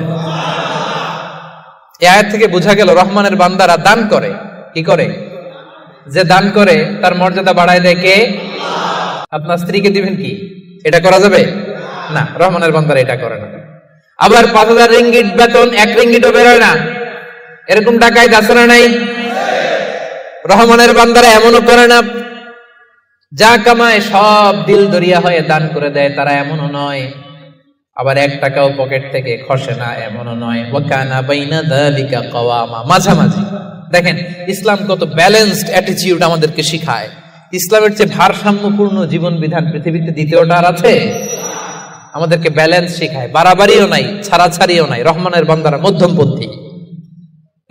এই আয়াত থেকে বোঝা গেল রহমানের বান্দারা দান করে। কি করে? যে দান করে তার মর্যাদা বাড়ায় দেয় কে? আপনার স্ত্রীকে দিবেন কি? এটা করা যাবে না, রহমানের বান্দারা এটা করে না। আবার 5000 রিঙ্গিট বেতন 1 রিঙ্গিটও বেরোয় না, এরকম টাকায় আছে না নাই? রহমানের বান্দারা এমনও করে না, যা কামায় সব দিল দরিয়া হয়ে দান করে দেয়, তারা এমনও নয়। আবার 1 টাকাও পকেট থেকে খসে না, এমনও নয়। ওয়া কানা বাইনা যালিকা কওয়ামা, মাঝামাঝি। দেখেন ইসলাম কত ব্যালেন্সড অ্যাটিটিউড আমাদেরকে শিখায়। ইসলামের চেয়ে ভারসাম্যপূর্ণ জীবন বিধান পৃথিবীতে দ্বিতীয়টা আর আছে? আমাদেরকে ব্যালেন্স শিখায়, বাড়াবাড়িও নাই, ছাড়াছাড়িও নাই। রহমানের বান্দারা মধ্যমপন্থী।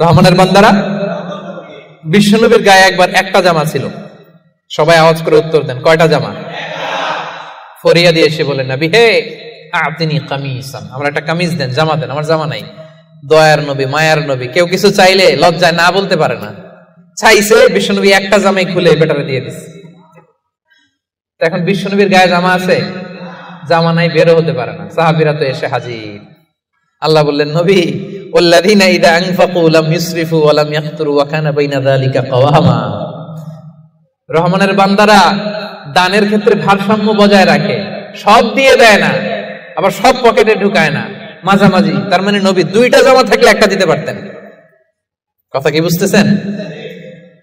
রহমানের বান্দারা, বিশ্বনবীর গায়ে একবার একটা জামা ছিল। সবাই আওয়াজ করে উত্তর দেন, কয়টা জামা? ফরিয়া দিয়ে এসে বলেন, নবী হে আতিনি কামিসান, আমার একটা কামিজ দেন, জামা দেন, আমার জামা নাই। দয়ার নবী, মায়ার নবী, কেউ কিছু চাইলে লজ্জায় না বলতে পারে না। চাইছে, বিশ্বনবী একটা জামাই খুলে বেটারে দিয়ে দিচ্ছে। এখন বিশ্বনবীর গায়ে জামা আছে, জামা নাই, বেরো হতে পারে না। সাহাবীরা তো এসে হাজির। আল্লাহ বললেন, নবী ওয়াল্লাযীনা ইযা আনফাকু লাম ইউসরিফু ওয়া লাম ইয়াকতুরু ওয়া কানা বাইনা যালিকা কওয়ামা। রহমানের বান্দারা দানের ক্ষেত্রে ভারসাম্য বজায় রাখে, সব দিয়ে দেয় না, আবার সব পকেটে ঢুকায় না, মাঝামাঝি। তার মানে নবী 2টা জামা থাকলে একটা দিতে পারতেন। কথা কি বুঝতেছেন?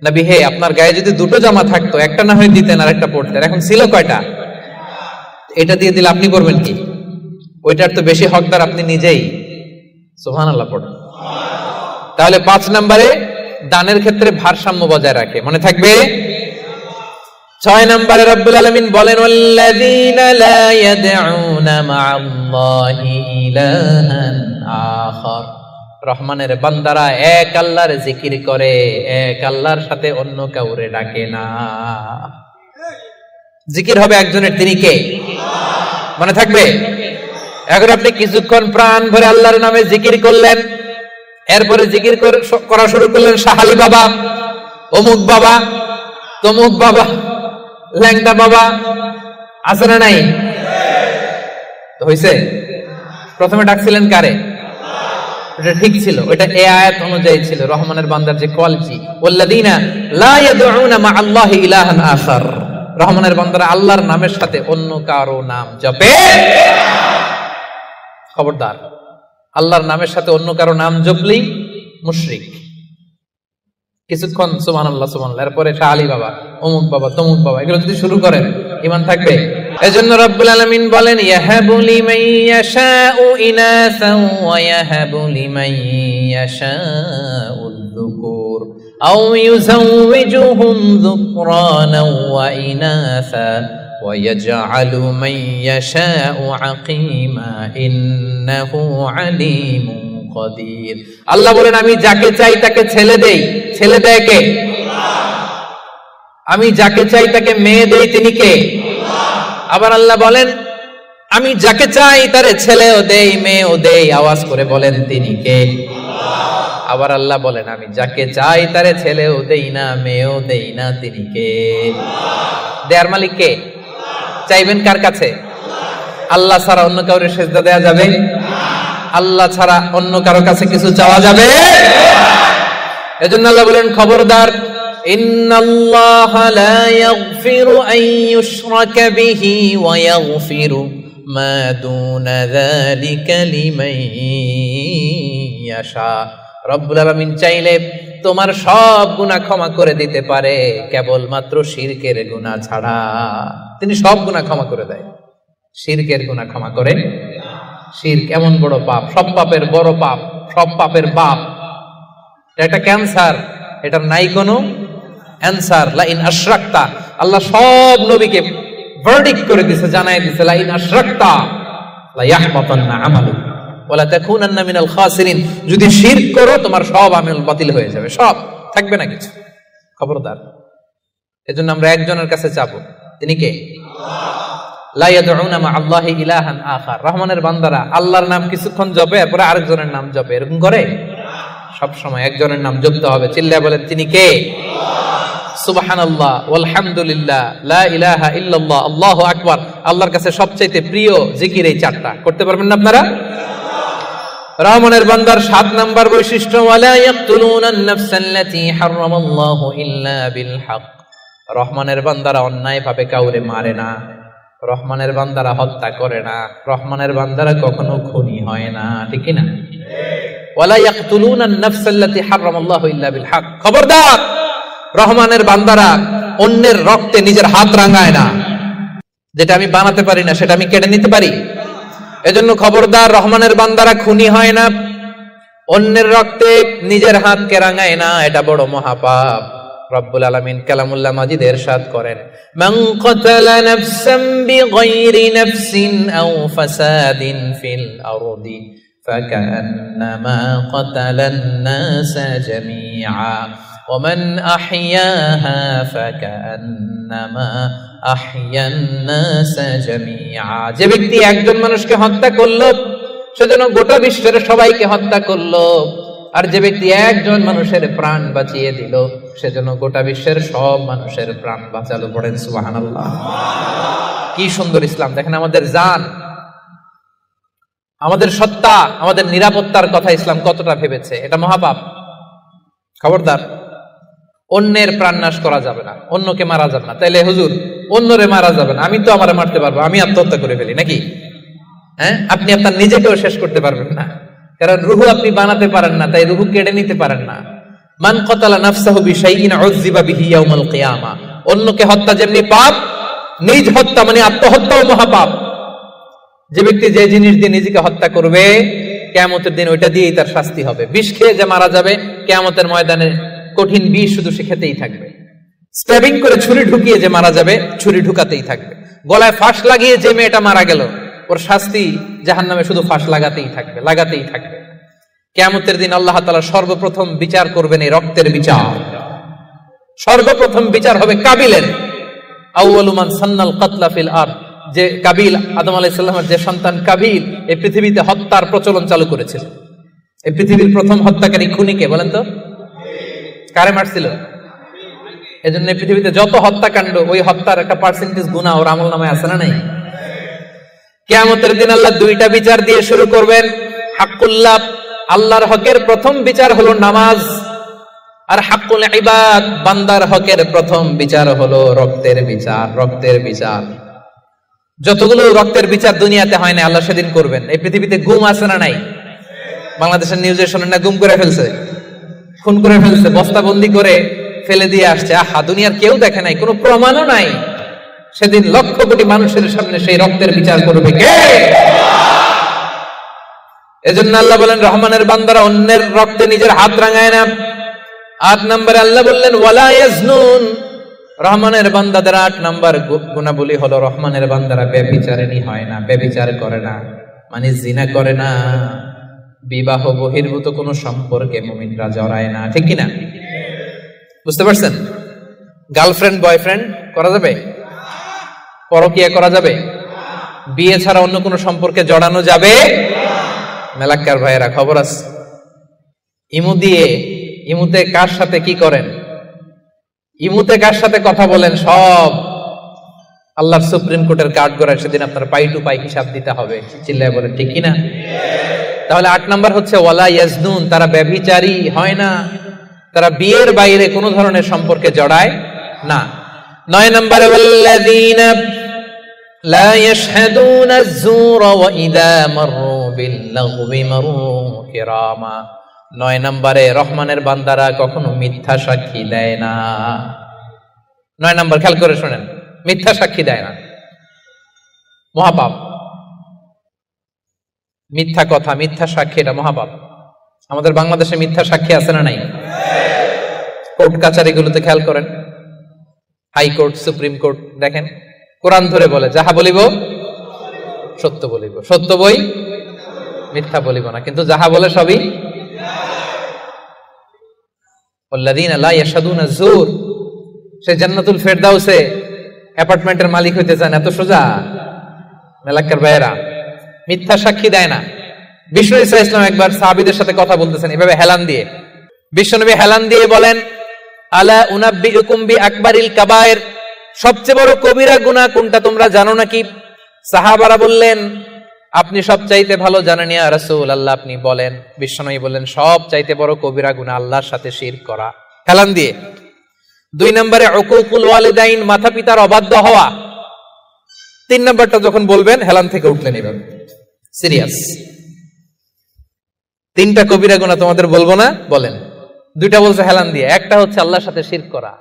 নবী হে আপনার গায়ে যদি 2টো জামা থাকতো, একটা না হয় দিতেন আর একটা পড়তেন। এখন ছিল কয়টা? এটা দিয়ে দিলে আপনি করবেন কি? ওইটার তো বেশি হকদার আপনি নিজেই। সুবহানাল্লাহ পড়েন। তাহলে 5 নম্বরে দানের ক্ষেত্রে ভারসাম্য বজায় রাখে, মনে থাকবে। 6 নম্বরে রব্বুল আলামিন বলেন, ওয়াল্লাযীনা লা ইয়াদউনা মা'আল্লাহি ইলাহান আখার। রহমানের বান্দারা এক আল্লাহর জিকির করে, এক আল্লাহর সাথে অন্য কাউরে ডাকে না। জিকির হবে একজনের, তিনি কে? মনে থাকবে। এখন আপনি কিছুক্ষণ প্রাণ ভরে আল্লাহর নামে জিকির করলেন, এরপরে জিকির করা শুরু করলেন শাহালি বাবা, অমুক বাবা, তমুক বাবা, ল্যাংদা বাবা, আছে না নাই? তো হইছে? প্রথমে ডাকছিলেন কারে? এটা ঠিক ছিল, ওটা এই আয়াত অনুযায়ী ছিল। রহমানের বান্দার যে কোয়ালিটি, ওয়াল্লাযীনা লা ইয়াদউনা মা'আল্লাহি ইলাহান আখার। রহমানের বান্দারা আল্লাহর নামের সাথে অন্য কারো নাম জপে। খবরদার, আল্লাহর নামের সাথে অন্য কারো নাম জপলেই মুশরিক। কিছুক্ষণ সুবহানাল্লাহ সুবহানাল্লাহ, এরপরে শাহালি বাবা, অমুক বাবা, তমুক বাবা, এগুলো যদি শুরু করেন ঈমান থাকবে? এজন্য রব্বুল আলামিন বলেন, ইয়াহাবু লিমান ইয়াশাউ ইনাসান ওয়া ইয়াহাবু লিমান ইয়াশাউ যুকুর আও ইউযাওয়িজুহুম যুকরানান ওয়া ইনাসা ওয়া ইয়াজআলু মান ইয়াশাউ আকীমা ইন্নাহু আলীমুন কাদির। আল্লাহ বলেন, আমি যাকে চাই তাকে ছেলে দেই। ছেলে দেয় কে? আমি যাকে চাই তাকে মেয়ে দেই, তিনি কে? আবার আল্লাহ বলেন, আমি যাকে চাই তারে ছেলেও দেই মেয়েও দেই, আওয়াজ করে বলেন তিনি কে? আবার আল্লাহ বলেন আমি যাকে চাই তারে ছেলেও দেই না মেয়েও দেই না, তিনি কে? দেয়ার মালিক কে? চাইবেন কার কাছে? আল্লাহ ছাড়া অন্য কাউরে সেজদা দেয়া যাবে? আল্লাহ ছাড়া অন্য কারো কাছে কিছু চাওয়া যাবে? এজন্য আল্লাহ বলেন খবরদার, ইন্নাল্লাহা লা ইয়াগফিরু আন ইউশরাকা বিহি ওয়া ইয়াগফিরু মা দুনা যালিকা লিমান ইয়াশা। রব্বুল আলামিন চাইলে তোমার সব গুনাহ ক্ষমা করে দিতে পারে, কেবলমাত্র শিরকের গুনাহ ছাড়া। তিনি সব গুনাহ ক্ষমা করে দেয়, শিরকের গুনাহ ক্ষমা করে। শিরক এমন বড় পাপ, সব পাপের বড় পাপ, সব পাপের বাপ। এটা ক্যান্সার, এটার নাই কোনো অ্যানসার। লা ইন আশরাকতা, আল্লাহ সব নবীকে ভার্ডিক্ট করে দিয়েছে, জানাই দিয়েছে লা ইন আশরাকতা লা ইয়াহবাতান্না আমালুক ওয়া লা তাকুনান্না মিনাল খাসিরিন। যদি শিরক করো তোমার সব আমল বাতিল হয়ে যাবে, সব থাকবে না কিছু। খবরদার। এজন্য আমরা একজনের কাছে চাবো, তিনি কে? লা ইয়াদউনা মা আল্লাহি ইলাহান আখার। রহমানের বান্দারা আল্লাহর নাম কিছুক্ষণ জপে, এরপরে আরেকজনের নাম জপে, এরকম করে? সব সময় একজনের নাম জপতে হবে। চিল্লায় বলেন তিনি কে? সুবহানাল্লাহ ওয়ালহামদুলিল্লাহ লা ইলাহা ইল্লাল্লাহ আল্লাহু আকবার। আল্লাহর কাছে সবচেয়ে প্রিয় জিকির এই চারটা। করতে পারবেন না আপনারা? রহমানের বান্দার 7 নাম্বার বৈশিষ্ট্য, ওয়ালা ইয়াকতুলুনান নাফসাল্লাতী হারামাল্লাহু ইল্লা বিল হক। রহমানের বান্দারা অন্যায় ভাবে কাউরে মারে না, রহমানের বান্দারা হত্যা করে না, রহমানের বান্দারা কখনো খুনি হয় না, ঠিক কি না? ওয়ালা ইয়াকতুলুনান নাফসাল্লাতী হারামাল্লাহু ইল্লা বিল হক। খবরদার, রহমানের বান্দারা অন্যের রক্তে নিজের হাত রাঙায় না। যেটা আমি বানাতে পারি না সেটা আমি কেড়ে নিতে পারি? এজন্য খবরদার, রহমানের বান্দারা খুনি হয় না, অন্যের রক্তে নিজের হাতকে রাঙায় না, এটা বড় মহাপাপ। রব্বুল আলামিন কালামুল্লাহ মাজিদে ইরশাদ করেন, মান কাতালা নাফসান বিগাইরি নাফসিন আও ফাসাদিন ফিল আরদি ফাকান্নামা কাতালান নাসা জামিআ ওয়া মান আহইয়াহা ফাকান্নামা আহইয়ান নাসা জামিআ। যে ব্যক্তি একজন মানুষকে হত্যা করলো সেজন্য গোটা বিশ্বের সবাইকে হত্যা করলো, আর যে ব্যক্তি একজন মানুষের প্রাণ বাঁচিয়ে দিল সেজন্য গোটা বিশ্বের সব মানুষের প্রাণ বাঁচালো। পড়েন সুবহানাল্লাহ। কি সুন্দর ইসলাম! দেখেন, আমাদের জান, আমাদের সত্তা, আমাদের নিরাপত্তার কথা ইসলাম কতটা ভেবেছে। এটা মহাপাপ। খবরদার, অন্যের প্রাণ নাশ করা যাবে না, অন্যকে মারা যাবে না। তাইলে হুজুর অন্যরে মারা যাবে না, আমি তো আমারে মারতে পারবো, আমি আত্মহত্যা করে ফেলি নাকি? হ্যাঁ, আপনি আপনার নিজেকেও শেষ করতে পারবেন না, কারণ রুহু আপনি বানাতে পারেন না, তাই রুহু কেড়ে নিতে পারেন না। মান কাতালা নাফসাহু বিশাইইন উযযিবা বিহি ইয়াউমাল কিয়ামা। অন্যকে হত্যা যেমনি পাপ, নিজ হত্যা মানে আত্মহত্যাও মহাপাপ। যে ব্যক্তি যে জিনিস দিয়ে নিজেকে হত্যা করবে, কিয়ামতের দিন ওইটা দিয়েই তার শাস্তি হবে। বিষ খেয়ে যে মারা যাবে, কিয়ামতের ময়দানে কঠিন বিষ শুধু সে খেতেই থাকবে। স্ট্যাবিং করে ছুরি ঢুকিয়ে যে মারা যাবে, ছুরি ঢুকাতেই থাকবে। গলায় ফাঁস লাগিয়ে যে মেয়েটা মারা গেল, ওর শাস্তি জাহান্নামে শুধু ফাঁস লাগাতেই থাকবে, লাগাতেই থাকবে। কিয়ামতের দিন আল্লাহ তাআলা সর্বপ্রথম বিচার করবেন এই রক্তের বিচার। সর্বপ্রথম বিচার হবে কাবিলের। আউয়ালু মান সান্নাল কাতলা ফিল আরদ। যে কাবিল, আদম আলাইহিস সালামের যে সন্তান কাবিল, এই পৃথিবীতে হত্যার প্রচলন চালু করেছিল। এই পৃথিবীর প্রথম হত্যাকারী খুনিকে বলেন তো? কারে মারছিল? এজন্য পৃথিবীতে যত হত্যাকাণ্ড, ওই হত্যার একটা পার্সেন্টেজ গুনাহ ওর আমলনামায় আছে না নাই? কিয়ামতের দিন আল্লাহ দুইটা বিচার দিয়ে শুরু করবেন। হাক্কুল্লাহ, আল্লাহর হকের প্রথম বিচার হলো নামাজ, আর হাক্কুল ইবাদ, বান্দার হকের প্রথম বিচার হলো রক্তের বিচার। রক্তের বিচার, যতগুলো রক্তের বিচার দুনিয়াতে হয় না, আল্লাহ সেদিন করবেন। এই পৃথিবীতে গুম আছে না নাই? বাংলাদেশের নিউজে শোনেন না, গুম করে ফেলছে, খুন করে ফেলছে, বস্তাবন্দি করে ফেলে দিয়ে আসছে। আহা, দুনিয়ার কেউ দেখে নাই, কোনো প্রমাণও নাই। সেদিন লক্ষ কোটি মানুষের সামনে সেই রক্তের বিচার করবে কে? এজন্য আল্লাহ বলেন, রহমানের বান্দারা অন্যের রক্তে নিজের হাত রাঙায় না। 8 নম্বরে আল্লাহ বললেন, ওয়ালা ইয়াজনুন। রহমানের বান্দাদের 8 নম্বর গুণাবলী হলো, রহমানের বান্দারা ব্যভিচারিণী হয় না, ব্যভিচার করে না, মানে জিনা করে না, বিবাহ বহির্ভূত কোনো সম্পর্কে মুমিনরা জড়ায় না, ঠিক কিনা? বুঝতে পারছেন? গার্লফ্রেন্ড বয়ফ্রেন্ড করা যাবে? পরকিয়া করা যাবে? বিয়ে ছাড়া অন্য কোনো সম্পর্কে জড়ানো যাবে মেলাক্কার ভাইয়েরা খবর আছে ইমুতে কার সাথে কি করেন, ইমুতে কার সাথে কথা বলেন, সব আল্লাহর সুপ্রিম কোর্টের কাঠ গড়ায় সেদিন আপনার পাই টু পাই হিসাব দিতে হবে। চিল্লায় বলেন ঠিক কিনা? তাহলে 8 নাম্বার হচ্ছে ওয়ালা ইয়াজনুন, তারা ব্যভিচারী হয় না, তারা বিয়ের বাইরে কোনো ধরনের সম্পর্কে জড়ায় না। 9 নম্বরে ওয়াল্লাযীনা লা ইয়াশহাদুনা আয-যুরা ওয়া ইযা মাররু বিল-লাগবি মাররু কিরামা। 9 নম্বরে রহমানের বান্দারা কখনো মিথ্যা সাক্ষী দেয় না। 9 নম্বর খেয়াল করে শুনেন, মিথ্যা সাক্ষী দেয় না, মহাপাপ। মিথ্যা কথা, মিথ্যা সাক্ষী, এটা মহাপাপ। আমাদের বাংলাদেশে মিথ্যা সাক্ষী আছে না নাই? কোর্ট কাচারিগুলোতে খেয়াল করেন, হাইকোর্ট, সুপ্রিম কোর্ট, দেখেন কোরআন ধরে বলে যাহা বলিব সত্য বলিব, সত্য বই মিথ্যা বলিব না, কিন্তু যাহা বলে সবই। ওয়াল্লাযীনা লা ইয়াশহাদুনা আয-যুর, সে জান্নাতুল ফেরদাউসে অ্যাপার্টমেন্টের মালিক হইতে চান, এত সোজা? মেলাক্কার ভাইয়েরা মিথ্যা সাক্ষী দেয় না। বিষ্ণু ঈসা ইসলাম একবার সাহাবীদের সাথে কথা বলতেছেন এভাবে হেলান দিয়ে, বিশ্বনবী হেলান দিয়ে বলেন আলা উনাব্বিউকুম বিআকবারিল কাবায়ের, সবচেয়ে বড় কবিরা গুনাহ কোনটা তোমরা জানো নাকি? সাহাবারা বললেন আপনি সবচাইতে ভালো জানেন ইয়া রাসূলুল্লাহ, আপনি বলেন। বিশ্বনবী বললেন সবচাইতে বড় কবিরা গুনাহ আল্লাহর সাথে শিরক করা, হেলান দিয়ে। 2 নম্বরে উকুকুল ওয়ালিদাইন, মাতা পিতার অবাধ্য হওয়া। 3 নম্বরটা যখন বলবেন হেলান থেকে উঠলেন এভাবে, সিরিয়াস। 3টা কবিরা গুনাহ তোমাদের বলবো না, বলেন। 2টা বলছে হেলান দিয়ে, একটা হচ্ছে আল্লাহর সাথে শিরক করা,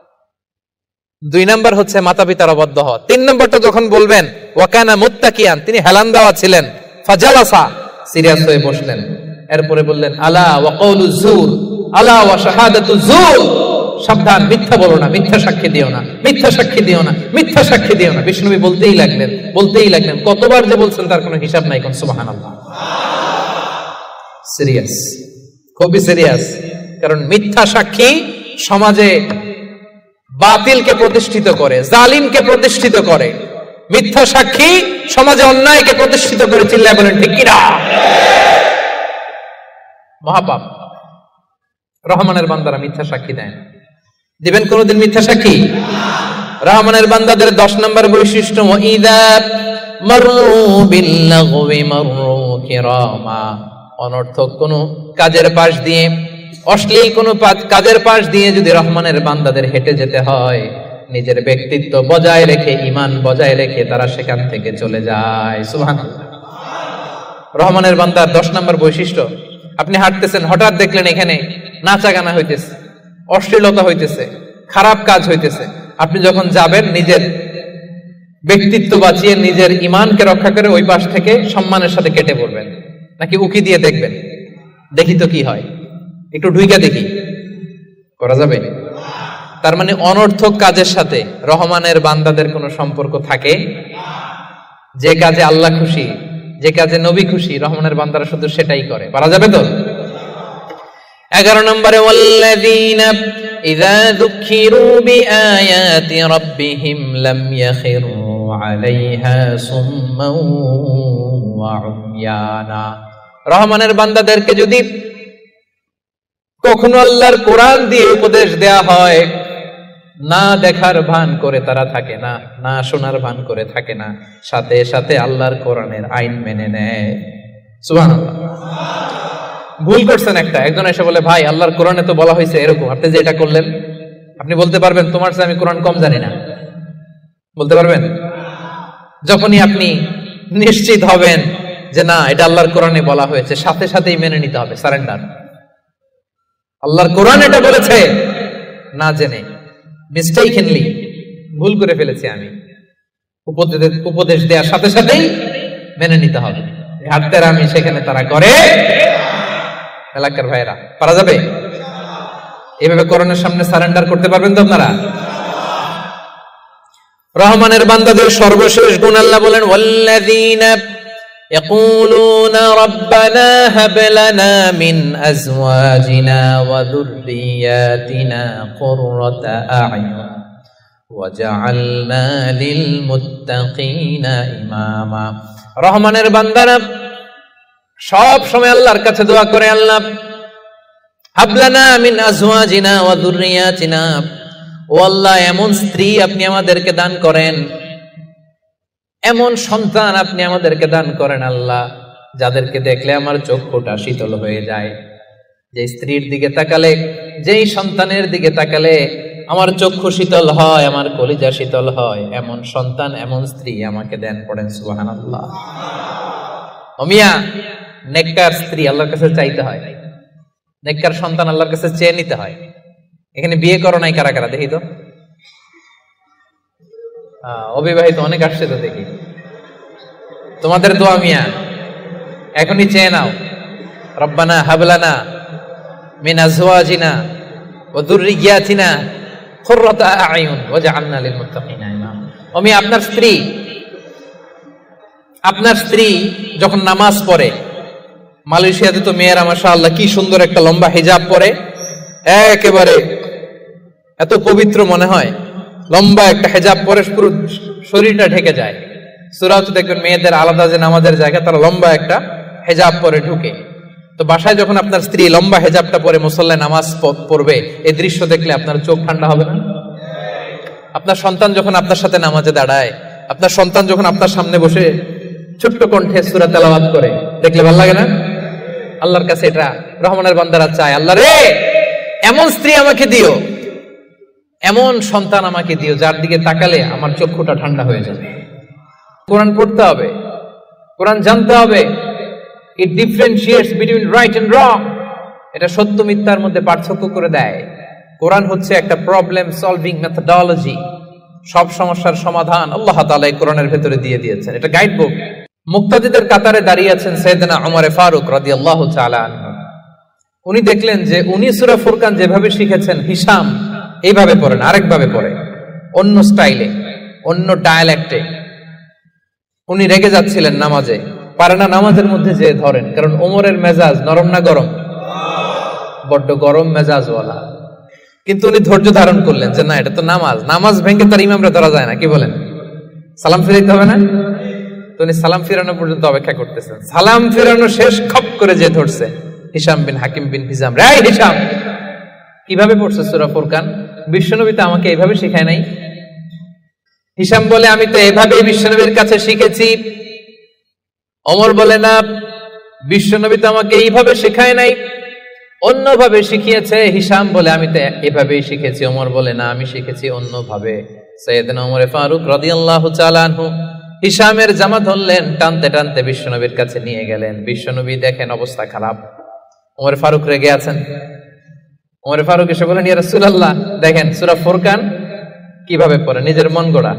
2 নাম্বার হচ্ছে মাতা পিতার অবাধ্য হওয়া। 3 নম্বরটা যখন বলবেন ওয়াকানা মুত্তাকিয়ান, তিনি হেলান দেওয়া ছিলেন, ফাজালাসা, সিরিয়াস হয়ে বসলেন। এরপরে বললেন আলা ওয়া কাউলু যুর, আলা ওয়া শাহাদাতু যুর, সাবধান, মিথ্যা বলো না, মিথ্যা সাক্ষী দিও না, মিথ্যা সাক্ষী দিও না, মিথ্যা সাক্ষী দিও না। বিষ্ণুবী বলতেই লাগলেন, বলতেই লাগলেন, কতবার যে বলছেন তার কোনো হিসাব নাই। কোন সুবহানাল্লাহ। সিরিয়াস, খুবই সিরিয়াস। কারণ মিথ্যা সাক্ষী সমাজে বাতিলকে প্রতিষ্ঠিত করে, জালিমকে প্রতিষ্ঠিত করে। মিথ্যা সাক্ষী সমাজে অন্যায়কে প্রতিষ্ঠিত করে। চিল্লায় বলেন ঠিক কিনা? মহাপাপ। রহমানের বান্দারা মিথ্যা সাক্ষী দেয় না। দিবেন কোনদিন মিথ্যা সাক্ষী? রহমানের বান্দাদের 10 নম্বর বৈশিষ্ট্য ওয়াইদা মাররু বিল-লাগবি মাররু কিরামা, অনর্থক কোন কাজের পাশ দিয়ে, অশ্লীল কোন কাজের পাশ দিয়ে যদি রহমানের বান্দাদের হেঁটে যেতে হয়, নিজের ব্যক্তিত্ব বজায় রেখে, ঈমান বজায় রেখে তারা সেখান থেকে চলে যায়। সুবহানাল্লাহ। রহমানের বান্দার 10 নম্বর বৈশিষ্ট্য, আপনি হাঁটতেছেন, হঠাৎ দেখলেন এখানে নাচা গানা হইতেছে, অশ্লীলতা হইতেছে, খারাপ কাজ হইতেছে, আপনি যখন যাবেন নিজের ব্যক্তিত্ব বাঁচিয়ে, নিজের ঈমানকে রক্ষা করে ওই পাশ থেকে সম্মানের সাথে কেটে পড়বেন, নাকি উকি দিয়ে দেখবেন দেখি তো কি হয়, একটু ঢুইকা দেখি, করা যাবে? তার মানে অনর্থক কাজের সাথে রহমানের বান্দাদের কোনো সম্পর্ক থাকে? যে কাজে আল্লাহ খুশি, যে কাজে নবী খুশি, রহমানের বান্দারা শুধু সেটাই করে। পারা যাবে তো? 11 নম্বরে ওয়াল্লাযীনা ইযা যুকিরু বিআয়াতি রাব্বিহিম লাম ইয়াখিরু আলাইহা সুম্মান ওয়া উময়ানা। রহমানের বান্দাদেরকে যদি কখনো আল্লাহর কোরআন দিয়ে উপদেশ দেয়া হয়, না দেখার ভান করে তারা থাকে না, না শোনার ভান করে থাকে না, সাথে সাথে আল্লাহর কোরআনের আইন মেনে নেয়। সুবহানাল্লাহ। ভুল করছেন একটা, একজন এসে বলে ভাই আল্লাহর কোরআনে তো বলা হয়েছে এরকম, আপনি যে এটা করলেন, আপনি বলতে পারবেন তোমার চেয়ে আমি কোরআন কম জানি না? বলতে পারবেন? যখনই আপনি নিশ্চিত হবেন যে না এটা আল্লাহর কোরআনে বলা হয়েছে, সাথে সাথেই মেনে নিতে হবে, সারেন্ডার। আল্লাহর কোরআন এটা বলেছে, না জেনে মিস্টেকলি ভুল করে ফেলেছি আমি, উপদেশ দেওয়ার সাথে সাথেই মেনে নিতে হবে। হাতের আমি সেখানে তারা করে। এলাকার ভাইয়েরা, পারা যাবে? এইভাবে কোরআনের সামনে সারেন্ডার করতে পারবেন তো আপনারা? রহমানের বান্দাদের সর্বশেষ গুণ আল্লাহ বলেন ওয়াল্লাযীনা يقولون ربنا هب لنا من أزواجنا وذرياتنا قرة أعين وجعلنا للمتقين إماما। রহমানের বান্দারা সব সময় আল্লাহর কাছে দোয়া করে, আল্লাহ হাবলানা মিন আজওয়াজিনা ওয়া যুররিয়াতিনা, ও আল্লাহ এমন স্ত্রী আপনি আমাদেরকে দান করেন, এমন সন্তান আপনি আমাদেরকে দান করেন আল্লাহ, যাদেরকে দেখলে আমার চক্ষুটা শীতল হয়ে যায়। যে স্ত্রীর দিকে তাকালে, যেই সন্তানের দিকে তাকালে আমার চক্ষু শীতল হয়, আমার কলিজা শীতল হয়, এমন সন্তান এমন স্ত্রী আমাকে দেন। পড়েন সুবহানাল্লাহ। ও মিয়া, নেককার স্ত্রী আল্লাহর কাছে চাইতে হয়, নেককার সন্তান আল্লাহর কাছে চেয়ে নিতে হয়। এখানে বিয়ে করো নাই কারা কারা দেখি তো? অবিবাহিত অনেক আসছে তো দেখি। তোমাদের দোয়া মিয়া, এখনই চেয়ে নাও, রব্বানা হাবলানা মিন আজওয়াজিনা ওয়া যুররিয়াতিনা কুররাতা আ'য়ুন ওয়াজআলনা লিল মুত্তাকিনা ইমামা। ও মিয়া, আপনার স্ত্রী যখন নামাজ পড়ে, মালয়েশিয়াতে তো মেয়েরা মাশাআল্লাহ কি সুন্দর একটা লম্বা হিজাব পরে, একেবারে এত পবিত্র মনে হয়, লম্বা একটা হিজাব পরে পুরো শরীরটা ঢেকে যায়। সূরাতে দেখবেন মেয়েদের আলাদা যে নামাজের জায়গা, তারা লম্বা একটা হিজাব পরে ঢুকে। তো বাসায় যখন আপনার স্ত্রী লম্বা হিজাবটা পরে মুসল্লায় নামাজ পড়বে, এই দৃশ্য দেখলে আপনার চোখ ঠান্ডা হবে না? আপনার সন্তান যখন আপনার সাথে নামাজে দাঁড়ায়, আপনার সন্তান যখন আপনার সামনে বসে ছোট্ট কণ্ঠে সূরা তেলাওয়াত করে, দেখলে ভালো লাগে না? আল্লাহর কাছে এটা রহমানের বান্দারা চায়, আল্লাহ রে এমন স্ত্রী আমাকে দিও, এমন সন্তান আমাকে দিও, যার দিকে তাকালে আমার চক্ষুটা ঠান্ডা হয়ে যাবে। কোরআন পড়তে হবে, কোরআন জানতে হবে। It differentiates between right and wrong. এটা সত্য মিথ্যার মধ্যে পার্থক্য করে দেয়। কোরআন হচ্ছে একটা প্রবলেম সলভিং মেথডোলজি। সব সমস্যার সমাধান আল্লাহ তাআলা এই কোরআনের ভেতরে দিয়ে দিয়েছেন। এটা গাইড বুক। মুক্তাদিদের কাতারে দাঁড়িয়ে আছেন সাইয়েদনা ওমর ফারুক রাদিয়াল্লাহু তাআলা আনহু। উনি দেখলেন যে উনি সূরা ফুরকান যেভাবে শিখেছেন, হিশাম এইভাবে পড়েন, আরেকভাবে পড়ে, অন্য স্টাইলে, অন্য ডায়ালেক্টে। উনি রেগে যাচ্ছিলেন নামাজে, পারে না নামাজের মধ্যে যে ধরেন, কারণ ওমরের মেজাজ নরম না গরম? বড্ড গরম মেজাজওয়ালা। কিন্তু উনি ধৈর্য ধারণ করলেন যে না, এটা তো নামাজ, নামাজ ভেঙে তার ইমামরা ধরা যায় না, কি বলেন? সালাম ফিরাইতে হবে না? তো উনি সালাম ফিরানো পর্যন্ত অপেক্ষা করতেছেন। সালাম ফিরানো শেষ, খপ করে যে ধরছে হিশাম বিন হাকিম বিন হিজাম। রে হিশাম, কিভাবে পড়ছে সূরা ফুরকান? বিশ্বনবী তো আমাকে এইভাবে শিখায় নাই। হিশাম বলে, আমি তো এভাবেই বিশ্বনবীর কাছে শিখেছি। ওমর বলে, না, বিশ্বনবী তো আমাকে এইভাবে শেখায় নাই, অন্যভাবে শিখিয়েছে। হিশাম বলে, আমি তো এভাবেই শিখেছি। ওমর বলে, না, আমি শিখেছি অন্যভাবে। সাইয়েদনা ওমর ফারুক রাদিয়াল্লাহু তাআলা আনহু হিশামের জামা ধরলেন, টানতে টানতে বিশ্বনবীর কাছে নিয়ে গেলেন। বিশ্বনবী দেখেন অবস্থা খারাপ, ওমর ফারুক রেগে আছেন। ওমর ফারুক এসে বলেন, ইয়া রাসূলুল্লাহ, দেখেন সূরা ফুরকান কিভাবে পড়ে, নিজের মন গড়া।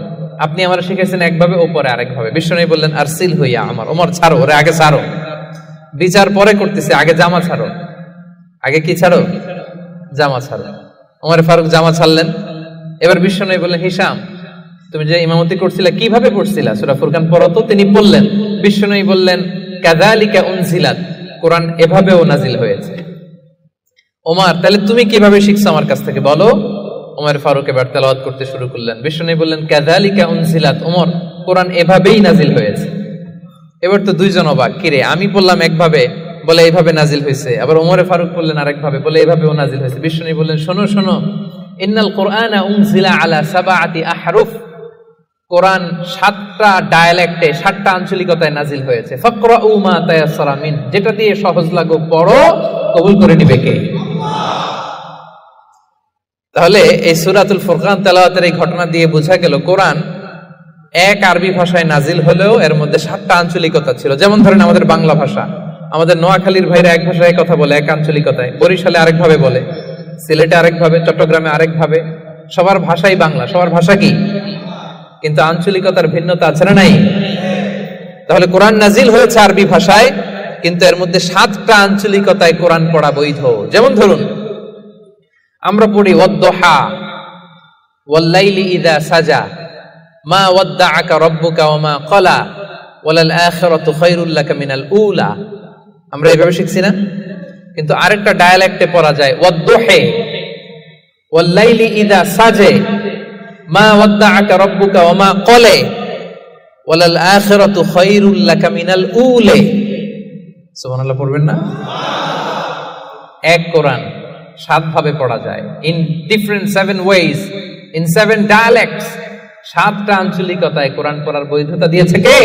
আপনি আমার শিখেছেন একভাবে, ও পরে আরেকভাবে। বিশ্বনবী বললেন, আরসিল হইয়া আমার, ওমর ছাড়ো ওরে, আগে ছাড়ো, বিচার পরে করতেছে, আগে জামা ছাড়ো। আগে কি ছাড়ো? জামা ছাড়ো। ওমর ফারুক জামা ছাড়লেন। এবার বিশ্বনবী বললেন, হিশাম, তুমি যে ইমামতি করছিলা কিভাবে পড়ছিলা? সূরা ফুরকান পড়ো তো। তিনি বললেন, বিশ্বনবী বললেন, কাযালিকা উনজিলাত, কোরআন এভাবেও নাজিল হয়েছে। ওমর, তাহলে তুমি কিভাবে শিখছো আমার কাছ থেকে বলো। ওমর ফারুক এবার তেলাওয়াত করতে শুরু করলেন। বিশ্বনবী বললেন, কাযালিকা উনজিলাত, ওমর, কোরআন এভাবেই নাজিল হয়েছে। এবার তো দুইজন অবাক, কিরে, আমি বললাম একভাবে, বলে এইভাবে নাজিল হয়েছে। আবার ওমর ফারুক বললেন আরেকভাবে, বলে এইভাবেও নাজিল হয়েছে। বিশ্বনবী বললেন, শোনো শোনো, ইন্নাল কুরআনা উনজিলা আলা সাবআতি আহরুফ, কোরআন 7টা ডায়ালেক্টে, 7টা আঞ্চলিকতায় নাজিল হয়েছে। ফাকরাউ মা তায়াসসারা মিন, যেটা দিয়ে সহজ লাগো পড়ো, কবুল করে নিবে কে? তাহলে এই সূরাতুল ফুরকান তেলাওয়াতের এই ঘটনা দিয়ে বোঝা গেল, কোরআন এক আরবি ভাষায় নাজিল হলেও এর মধ্যে 7টা আঞ্চলিকতা ছিল। যেমন ধরেন আমাদের বাংলা ভাষা, আমাদের নোয়াখালীর ভাইরা এক ভাষায় কথা বলে, এক আঞ্চলিকতায়, বরিশালে আরেকভাবে বলে, সিলেটে আরেকভাবে, চট্টগ্রামে আরেকভাবে। সবার ভাষাই বাংলা, সবার ভাষা কি, কিন্তু আঞ্চলিকতার ভিন্নতা আছে না নাই? তাহলে কোরআন নাজিল হয়েছে আরবি ভাষায়, কিন্তু এর মধ্যে 7টা আঞ্চলিকতায় কোরআন পড়া বৈধ। যেমন ধরুন আমরা পড়ি ওয়াদ-দুহা, ওয়াল-লাইলি ইযা সাজা, মা ওয়াদ্দাআকা রাব্বুকা ওয়া মা ক্বালা, ওয়ালাল আখিরাতু খায়রুল লাকা মিনাল উলা। আমরা এইভাবে শিখছি না? কিন্তু আরেকটা ডায়ালেক্টে পড়া যায়, ওয়াদ-দুহি, ওয়াল-লাইলি ইযা সাজে, মা ওয়াদ্দাআকা রাব্বুকা ওয়া মা ক্বালা, ওয়ালাল আখিরাতু খায়রুল লাকা মিনাল উলা। সুবহানাল্লাহ পড়বেন না? এক কোরআন 7 ভাবে পড়া যায়, in different 7 ways, in 7 dialects. 7টা আঞ্চলিকতায় কোরআন পড়ার বৈধতা দিয়েছে কে?